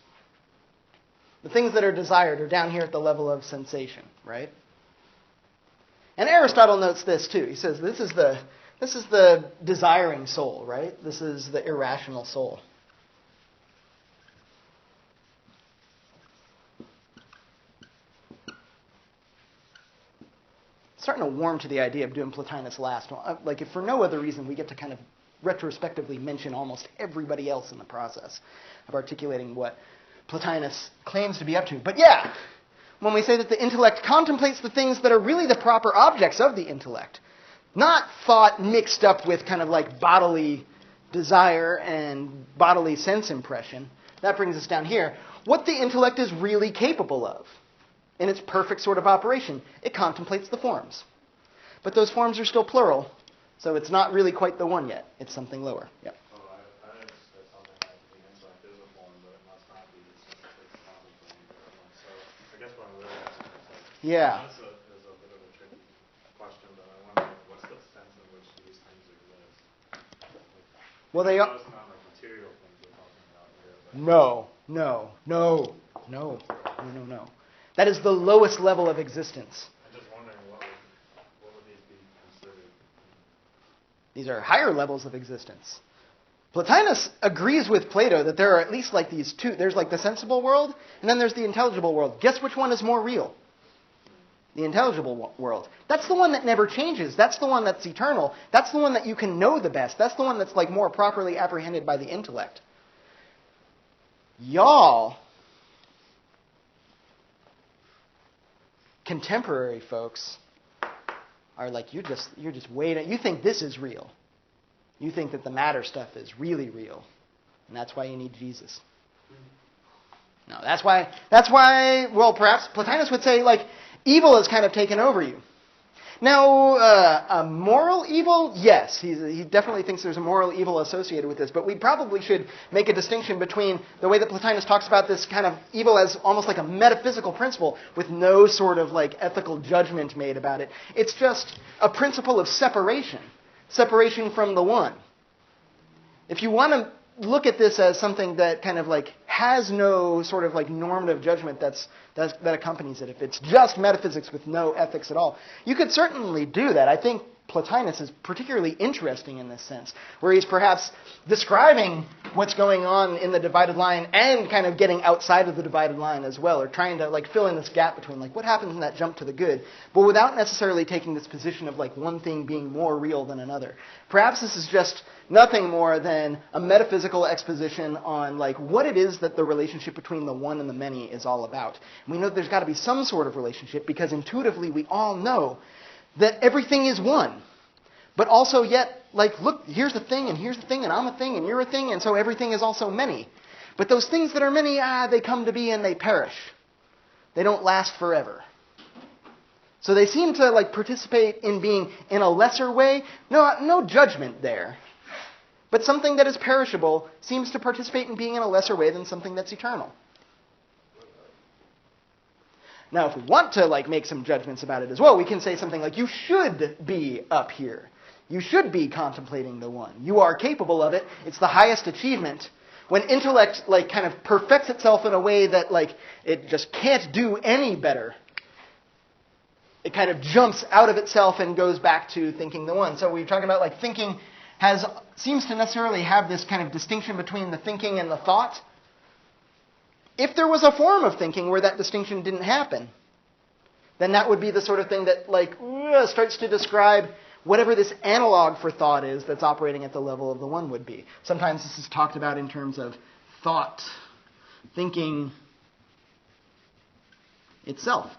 The things that are desired are down here at the level of sensation, right? And Aristotle notes this too. He says this is the desiring soul, right? This is the irrational soul. Starting to warm to the idea of doing Plotinus last. Like if for no other reason, we get to kind of retrospectively mention almost everybody else in the process of articulating what Plotinus claims to be up to. But yeah, when we say that the intellect contemplates the things that are really the proper objects of the intellect, not thought mixed up with kind of like bodily desire and bodily sense impression, that brings us down here. What the intellect is really capable of. In its perfect sort of operation, it contemplates the forms. But those forms are still plural, so it's not really quite the one yet. It's something lower. Yep. Oh, I understood something like the intellect is a form, but it must not be since it's contemplating different. So I guess what I'm really asking is like, Yeah. this is a bit of a tricky question, but I wonder what's the sense in which these things exist? Well, they are. It's not like material things we're talking about here. But No. That is the lowest level of existence. I'm just wondering what would these be considered? These are higher levels of existence. Plotinus agrees with Plato that there are at least like these two. There's like the sensible world, and then there's the intelligible world. Guess which one is more real? The intelligible world. That's the one that never changes. That's the one that's eternal. That's the one that you can know the best. That's the one that's like more properly apprehended by the intellect. Y'all, contemporary folks, are like, you're just waiting. You think this is real. You think that the matter stuff is really real. And that's why you need Jesus. No, that's why, well, perhaps Plotinus would say, like, evil has kind of taken over you. Now, a moral evil, yes, he definitely thinks there's a moral evil associated with this, but we probably should make a distinction between the way that Plotinus talks about this kind of evil as almost like a metaphysical principle with no sort of like ethical judgment made about it. It's just a principle of separation from the one. If you want to look at this as something that kind of like has no sort of like normative judgment that accompanies it, if it's just metaphysics with no ethics at all, you could certainly do that. I think Plotinus is particularly interesting in this sense, where he's perhaps describing what's going on in the divided line and kind of getting outside of the divided line as well, or trying to like fill in this gap between like what happens in that jump to the good, but without necessarily taking this position of like one thing being more real than another. Perhaps this is just nothing more than a metaphysical exposition on like what it is that the relationship between the one and the many is all about. And we know there's got to be some sort of relationship because intuitively we all know that everything is one. But also yet, like, look, here's the thing, and here's the thing, and I'm a thing, and you're a thing, and so everything is also many. But those things that are many, they come to be and they perish. They don't last forever. So they seem to, like, participate in being in a lesser way. No judgment there. But something that is perishable seems to participate in being in a lesser way than something that's eternal. Now, if we want to like make some judgments about it as well, we can say something like, you should be up here. You should be contemplating the one. You are capable of it. It's the highest achievement. When intellect like kind of perfects itself in a way that like it just can't do any better, it kind of jumps out of itself and goes back to thinking the one. So we're talking about like thinking seems to necessarily have this kind of distinction between the thinking and the thought. If there was a form of thinking where that distinction didn't happen, then that would be the sort of thing that like starts to describe whatever this analog for thought is that's operating at the level of the one would be. Sometimes this is talked about in terms of thought, thinking itself.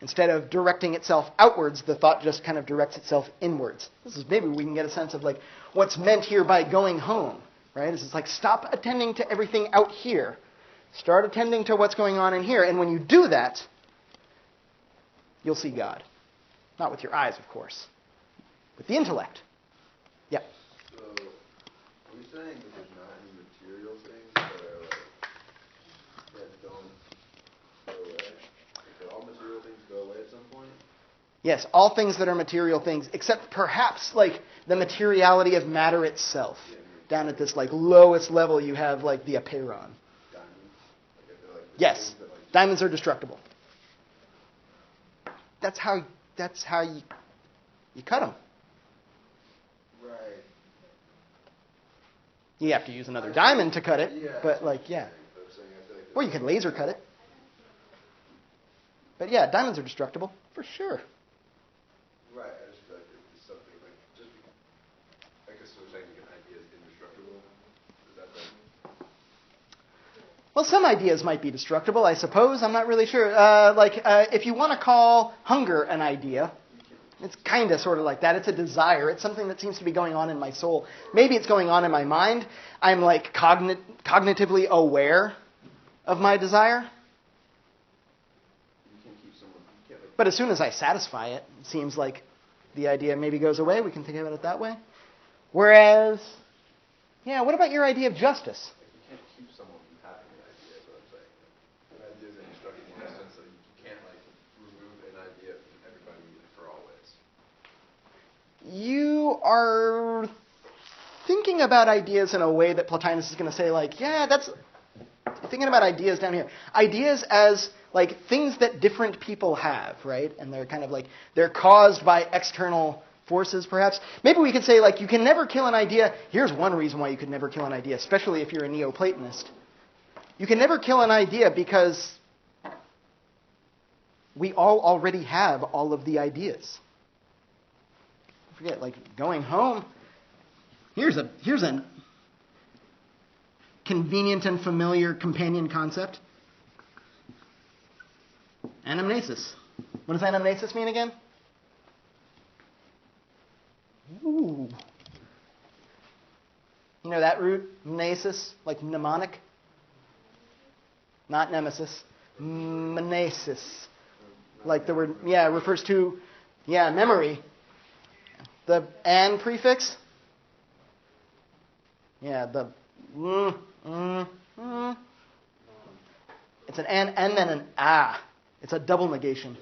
Instead of directing itself outwards, the thought just kind of directs itself inwards. This is maybe we can get a sense of like what's meant here by going home, right? It's like stop attending to everything out here. Start attending to what's going on in here. And when you do that, you'll see God. Not with your eyes, of course. With the intellect. Yeah. So, are we saying that there's not any material things that don't go away? Like, all material things go away at some point? Yes, all things that are material things, except perhaps like the materiality of matter itself. Down at this like lowest level, you have like the apeiron. Yes, diamonds are destructible. That's how you cut them. Right. You have to use another diamond to cut it, but like, yeah. Or you can laser cut it. But yeah, diamonds are destructible, for sure. Right, I just feel like it's something like, just, I guess we're saying an idea is indestructible. Is that the... Well, some ideas might be destructible, I suppose. I'm not really sure. If you want to call hunger an idea, it's kind of sort of like that. It's a desire. It's something that seems to be going on in my soul. Maybe it's going on in my mind. I'm like cognitively aware of my desire. But as soon as I satisfy it, it seems like the idea maybe goes away. We can think about it that way. Whereas, yeah, what about your idea of justice? You can't keep someone from having an idea, is what I'm saying. An idea is indestructible in the sense that you can't like remove an idea from everybody for always. You are thinking about ideas in a way that Plotinus is going to say, like, yeah, that's thinking about ideas down here. Ideas as like things that different people have, right? And they're kind of like, they're caused by external forces, perhaps. Maybe we could say, like, you can never kill an idea. Here's one reason why you could never kill an idea, especially if you're a Neoplatonist. You can never kill an idea because we all already have all of the ideas. Forget, like, going home. Here's a convenient and familiar companion concept. Anamnesis. What does anamnesis mean again? Ooh. You know that root? Mnesis, like mnemonic? Not nemesis. Mnesis. Like the word, refers to, memory. The an prefix? The it's an an and then an ah. It's a double negation.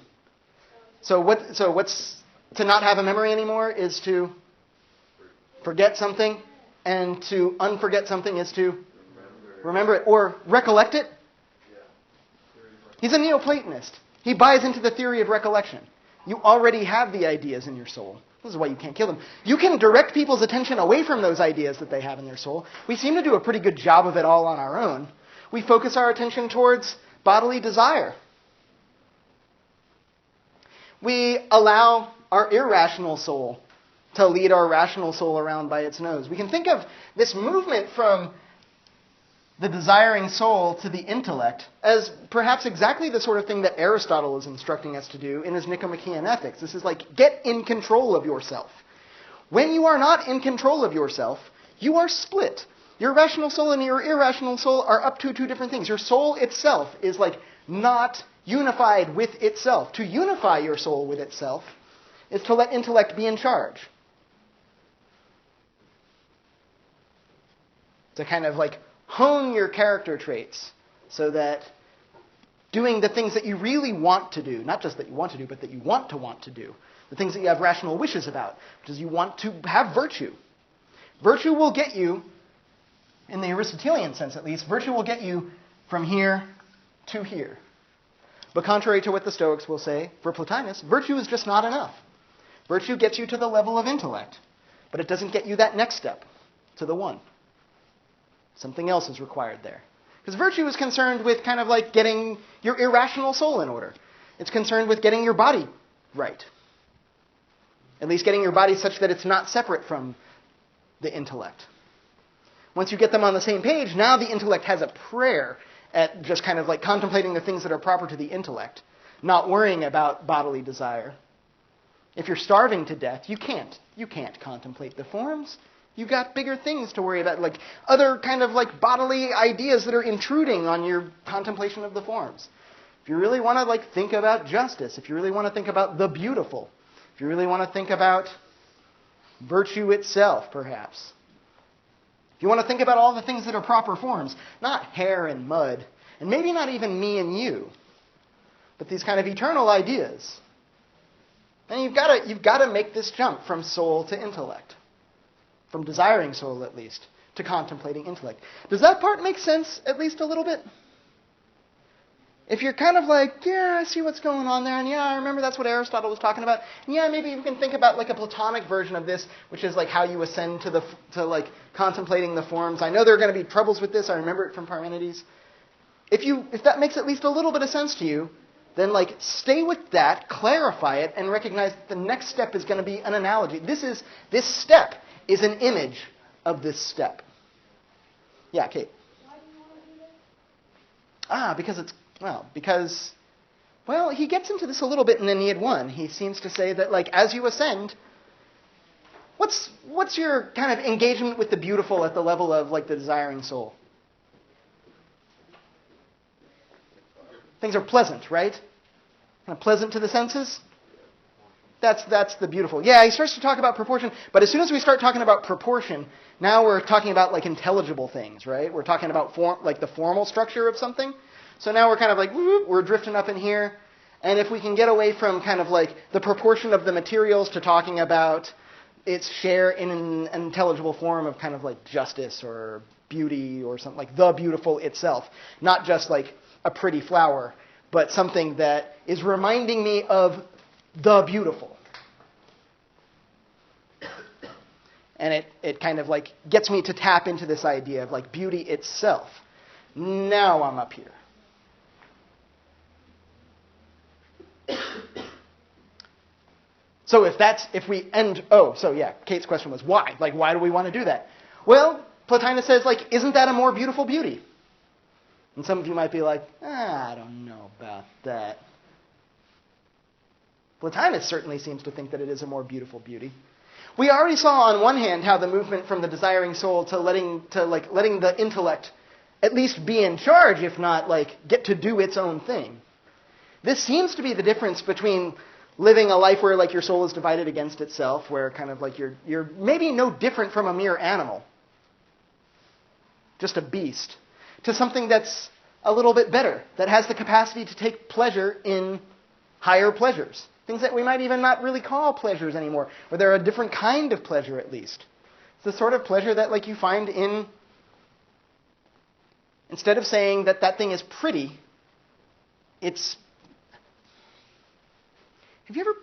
So what's to not have a memory anymore is to forget something, and to unforget something is to remember it or recollect it. He's a Neoplatonist. He buys into the theory of recollection. You already have the ideas in your soul. This is why you can't kill them. You can direct people's attention away from those ideas that they have in their soul. We seem to do a pretty good job of it all on our own. We focus our attention towards bodily desire. We allow our irrational soul to lead our rational soul around by its nose. We can think of this movement from the desiring soul to the intellect as perhaps exactly the sort of thing that Aristotle is instructing us to do in his Nicomachean Ethics. This is like, get in control of yourself. When you are not in control of yourself, you are split. Your rational soul and your irrational soul are up to two different things. Your soul itself is like not unified with itself. To unify your soul with itself is to let intellect be in charge. To kind of like hone your character traits so that doing the things that you really want to do, not just that you want to do, but that you want to do, the things that you have rational wishes about, which is you want to have virtue. Virtue will get you, in the Aristotelian sense at least, virtue will get you from here to here. But contrary to what the Stoics will say, for Plotinus, virtue is just not enough. Virtue gets you to the level of intellect, but it doesn't get you that next step, to the one. Something else is required there. Because virtue is concerned with kind of like getting your irrational soul in order. It's concerned with getting your body right. At least getting your body such that it's not separate from the intellect. Once you get them on the same page, now the intellect has a prayer at just kind of like contemplating the things that are proper to the intellect, not worrying about bodily desire. If you're starving to death, you can't contemplate the forms. You've got bigger things to worry about, like other kind of like bodily ideas that are intruding on your contemplation of the forms. If you really want to like think about justice, if you really want to think about the beautiful, if you really want to think about virtue itself, perhaps. If you want to think about all the things that are proper forms, not hair and mud, and maybe not even me and you, but these kind of eternal ideas, then you've got to make this jump from soul to intellect. From desiring soul, at least, to contemplating intellect. Does that part make sense, at least a little bit? If you're kind of like, I see what's going on there, and I remember that's what Aristotle was talking about, and maybe you can think about like a Platonic version of this, which is like how you ascend to like contemplating the forms. I know there are going to be troubles with this. I remember it from Parmenides. If that makes at least a little bit of sense to you, then like stay with that, clarify it, and recognize that the next step is going to be an analogy. This step is an image of this step. Yeah, Kate. Why do you want to do this? Because he gets into this a little bit in Aeneid 1. He seems to say that like as you ascend, what's your kind of engagement with the beautiful at the level of like the desiring soul? Things are pleasant, right? Kind of pleasant to the senses? That's the beautiful. Yeah, he starts to talk about proportion, but as soon as we start talking about proportion, now we're talking about like intelligible things, right? We're talking about like the formal structure of something. So now we're kind of like, we're drifting up in here. And if we can get away from kind of like the proportion of the materials to talking about its share in an intelligible form of kind of like justice or beauty or something like the beautiful itself, not just like a pretty flower, but something that is reminding me of the beautiful. And it kind of like gets me to tap into this idea of like beauty itself. Now I'm up here. So Kate's question was why? Like, why do we want to do that? Well, Plotinus says, like, isn't that a more beautiful beauty? And some of you might be like, I don't know about that. Plotinus certainly seems to think that it is a more beautiful beauty. We already saw on one hand how the movement from the desiring soul to letting the intellect at least be in charge, if not like get to do its own thing. This seems to be the difference between living a life where like your soul is divided against itself, where kind of like you're maybe no different from a mere animal, just a beast, to something that's a little bit better, that has the capacity to take pleasure in higher pleasures. Things that we might even not really call pleasures anymore, or they're a different kind of pleasure at least. It's the sort of pleasure that like you find in, instead of saying that that thing is pretty, it's, have you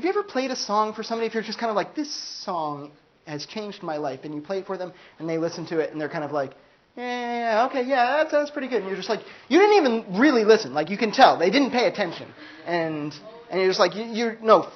ever played a song for somebody if you're just kind of like, this song has changed my life, and you play it for them and they listen to it and they're kind of like, that sounds pretty good. And you're just like, you didn't even really listen. Like, you can tell they didn't pay attention. And you're just like,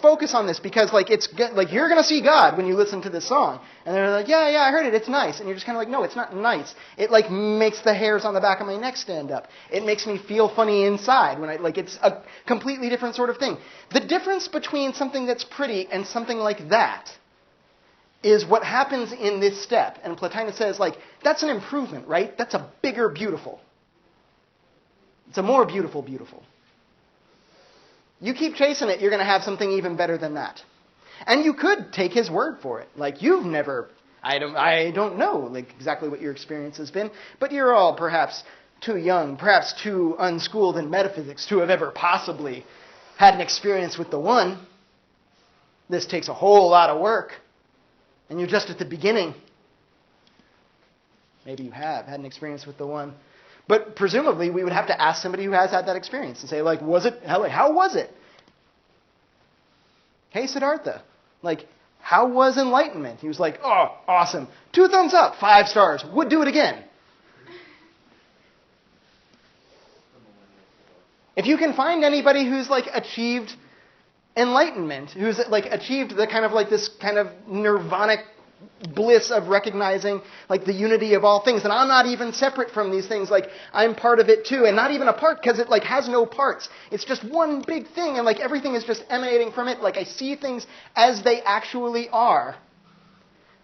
focus on this because like it's good, like you're going to see God when you listen to this song. And they're like, I heard it. It's nice. And you're just kind of like, no, it's not nice. It like makes the hairs on the back of my neck stand up. It makes me feel funny inside when it's a completely different sort of thing. The difference between something that's pretty and something like that is what happens in this step. And Plotinus says, like, that's an improvement, right? That's a bigger beautiful. It's a more beautiful beautiful. You keep chasing it, you're going to have something even better than that. And you could take his word for it. Like, you've never, I don't know like exactly what your experience has been, but you're all perhaps too young, perhaps too unschooled in metaphysics to have ever possibly had an experience with the one. This takes a whole lot of work. And you're just at the beginning. Maybe you have had an experience with the one. But presumably, we would have to ask somebody who has had that experience and say, like, how was it? Hey, Siddhartha, like, how was enlightenment? He was like, oh, awesome. 2 thumbs up, 5 stars. Would do it again. If you can find anybody who's, like, achieved enlightenment, who's like achieved the kind of like this kind of nirvanic bliss of recognizing like the unity of all things, and I'm not even separate from these things, like I'm part of it too, and not even a part because it like has no parts. It's just one big thing, and like everything is just emanating from it. Like I see things as they actually are.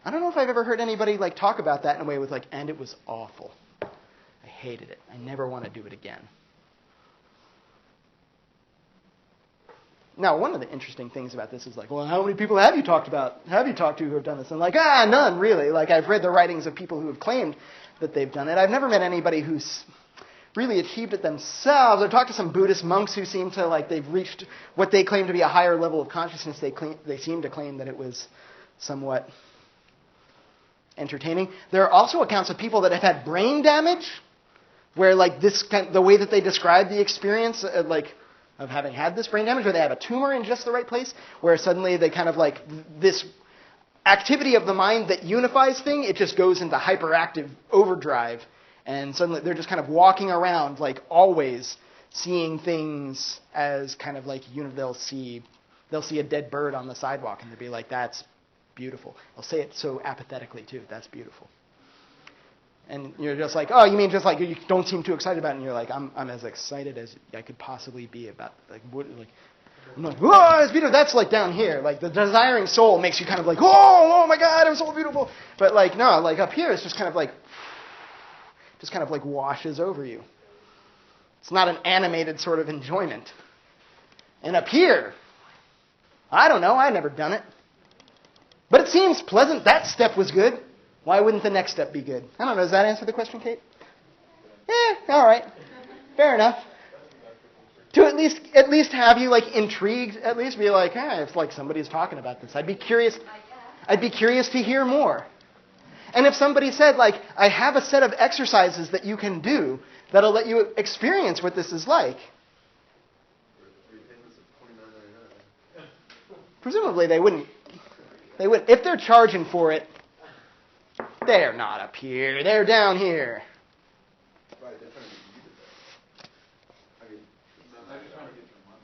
I don't know if I've ever heard anybody like talk about that in a way with like, and it was awful. I hated it. I never want to do it again. Now, one of the interesting things about this is like, well, how many people have you talked to who have done this? And like, none really. Like, I've read the writings of people who have claimed that they've done it. I've never met anybody who's really achieved it themselves. I've talked to some Buddhist monks who seem to like they've reached what they claim to be a higher level of consciousness. They seem to claim that it was somewhat entertaining. There are also accounts of people that have had brain damage, where like the way that they describe the experience, of having had this brain damage, where they have a tumor in just the right place, where suddenly they kind of like this activity of the mind that unifies thing, it just goes into hyperactive overdrive, and suddenly they're just kind of walking around like always seeing things as kind of like they'll see a dead bird on the sidewalk and they'll be like, that's beautiful. They'll say it so apathetically too, that's beautiful. And you're just like, oh, you mean just like you don't seem too excited about it? And you're like, I'm as excited as I could possibly be about I'm like, whoa, it's beautiful. That's like down here. Like the desiring soul makes you kind of like, oh my God, I'm so beautiful. But like no, like up here it's just kind of like washes over you. It's not an animated sort of enjoyment. And up here, I don't know, I've never done it. But it seems pleasant. That step was good. Why wouldn't the next step be good? I don't know. Does that answer the question, Kate? All right. Fair enough. To at least have you like intrigued, at least be like, it's like somebody's talking about this. I'd be curious to hear more. And if somebody said like, I have a set of exercises that you can do that'll let you experience what this is like. Presumably they wouldn't. They would, if they're charging for it, they're not up here. They're down here. Right, they're trying to get you to that. I mean, They're just trying to get your money.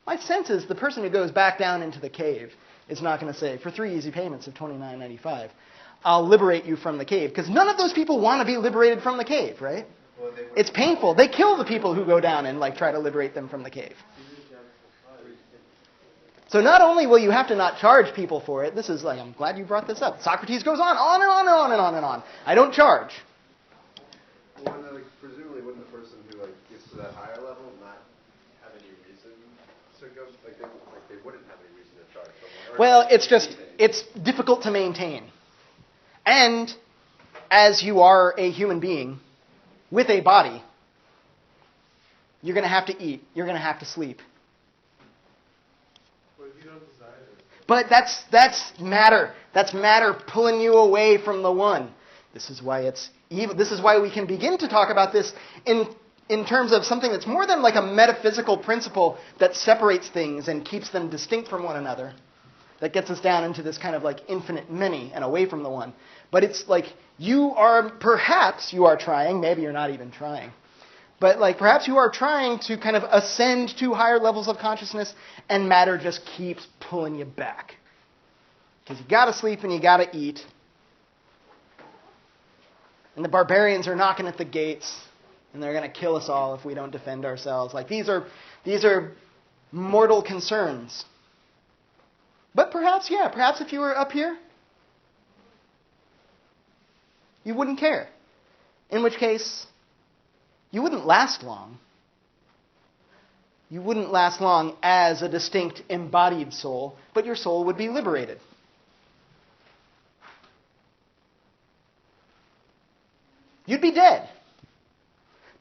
My sense is the person who goes back down into the cave is not going to say, for 3 easy payments of $29.95, I'll liberate you from the cave. Because none of those people want to be liberated from the cave, right? well, they It's painful. They kill the people who go down and try to liberate them from the cave. So not only will you have to not charge people for it, this is I'm glad you brought this up. Socrates goes on and on and on and on and on. I don't charge. Well, presumably wouldn't the person who gets to that higher level not have any reason to go? They wouldn't have any reason to charge someone. Well, it's difficult to maintain. And as you are a human being with a body, you're going to have to eat. You're going to have to sleep. But that's matter. That's matter pulling you away from the one. This is why it's evil. This is why we can begin to talk about this in terms of something that's more than a metaphysical principle that separates things and keeps them distinct from one another. That gets us down into this kind of infinite many and away from the one. But it's you are trying, maybe you're not even trying, but perhaps you are trying to kind of ascend to higher levels of consciousness, and matter just keeps pulling you back. Because you got to sleep and you got to eat. And the barbarians are knocking at the gates, and they're going to kill us all if we don't defend ourselves. These are mortal concerns. But perhaps if you were up here, you wouldn't care. In which case, you wouldn't last long. You wouldn't last long as a distinct embodied soul, but your soul would be liberated. You'd be dead.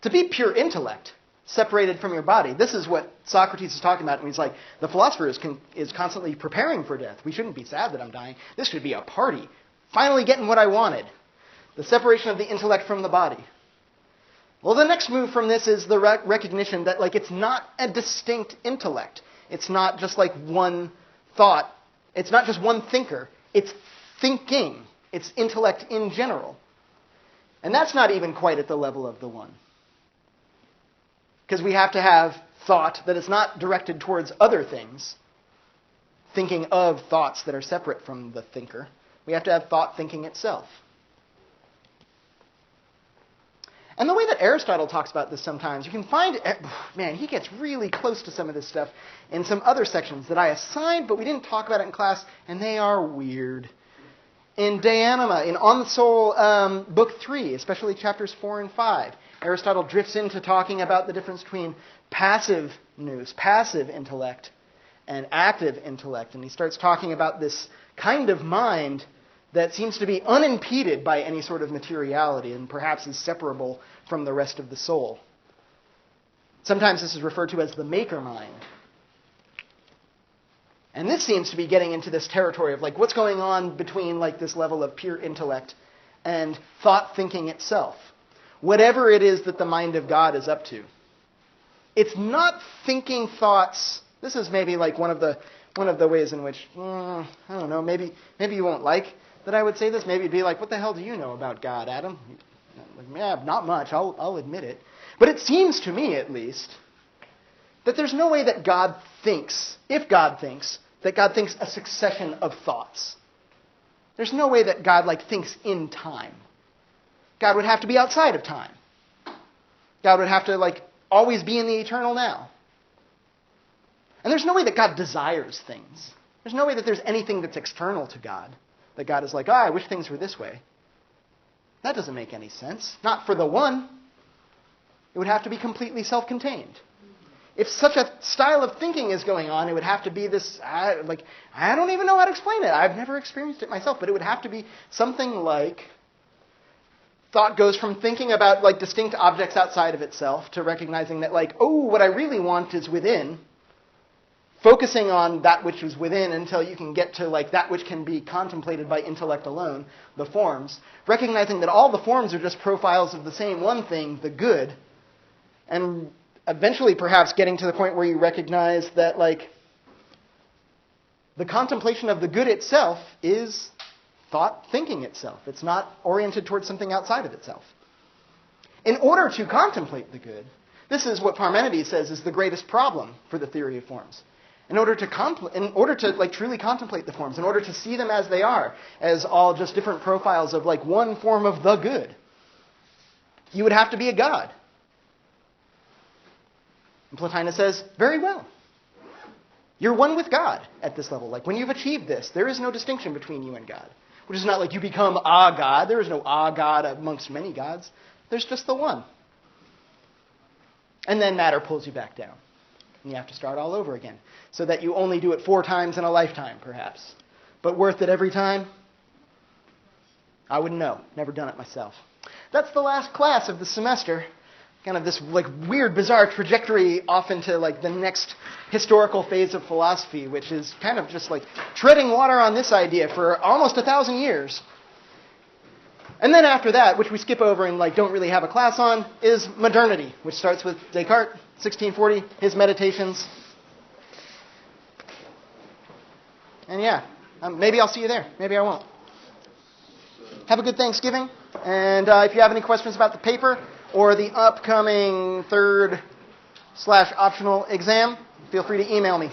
To be pure intellect, separated from your body. This is what Socrates is talking about when he's the philosopher is constantly preparing for death. We shouldn't be sad that I'm dying. This should be a party. Finally getting what I wanted. The separation of the intellect from the body. Well, the next move from this is the recognition that it's not a distinct intellect. It's not just one thought. It's not just one thinker. It's thinking. It's intellect in general. And that's not even quite at the level of the one. Because we have to have thought that is not directed towards other things, thinking of thoughts that are separate from the thinker. We have to have thought thinking itself. And the way that Aristotle talks about this sometimes, you can find, he gets really close to some of this stuff in some other sections that I assigned, but we didn't talk about it in class, and they are weird. In De Anima, in On the Soul, Book 3, especially chapters 4 and 5, Aristotle drifts into talking about the difference between passive nous, passive intellect, and active intellect. And he starts talking about this kind of mind that seems to be unimpeded by any sort of materiality and perhaps is separable from the rest of the soul. Sometimes this is referred to as the maker mind. And this seems to be getting into this territory of what's going on between this level of pure intellect and thought thinking itself. Whatever it is that the mind of God is up to. It's not thinking thoughts. This is maybe one of the ways in which, I don't know, maybe you won't like that I would say this. Maybe it'd be what the hell do you know about God, Adam? Not much, I'll admit it. But it seems to me, at least, that there's no way that God thinks, if God thinks, that God thinks a succession of thoughts. There's no way that God thinks in time. God would have to be outside of time. God would have to always be in the eternal now. And there's no way that God desires things. There's no way that there's anything that's external to God. That God is I wish things were this way. That doesn't make any sense. Not for the one. It would have to be completely self-contained. If such a style of thinking is going on, it would have to be this, I don't even know how to explain it. I've never experienced it myself, but it would have to be something thought goes from thinking about distinct objects outside of itself to recognizing that what I really want is within, focusing on that which is within until you can get to that which can be contemplated by intellect alone, the forms, recognizing that all the forms are just profiles of the same one thing, the good, and eventually perhaps getting to the point where you recognize that the contemplation of the good itself is thought thinking itself. It's not oriented towards something outside of itself. In order to contemplate the good, this is what Parmenides says is the greatest problem for the theory of forms. In order to truly contemplate the forms, in order to see them as they are, as all just different profiles of like one form of the good, you would have to be a god. And Plotinus says, very well. You're one with God at this level. Like when you've achieved this, there is no distinction between you and God. Which is not like you become a god. There is no a god amongst many gods. There's just the one. And then matter pulls you back down. And you have to start all over again. So that you only do it 4 times in a lifetime, perhaps. But worth it every time? I wouldn't know. Never done it myself. That's the last class of the semester. Kind of this like weird, bizarre trajectory off into like the next historical phase of philosophy, which is kind of just like treading water on this idea for almost 1,000 years. And then after that, which we skip over and like don't really have a class on, is modernity, which starts with Descartes, 1640, his Meditations. And yeah, maybe I'll see you there. Maybe I won't. Have a good Thanksgiving. And if you have any questions about the paper or the upcoming 3rd/optional exam, feel free to email me.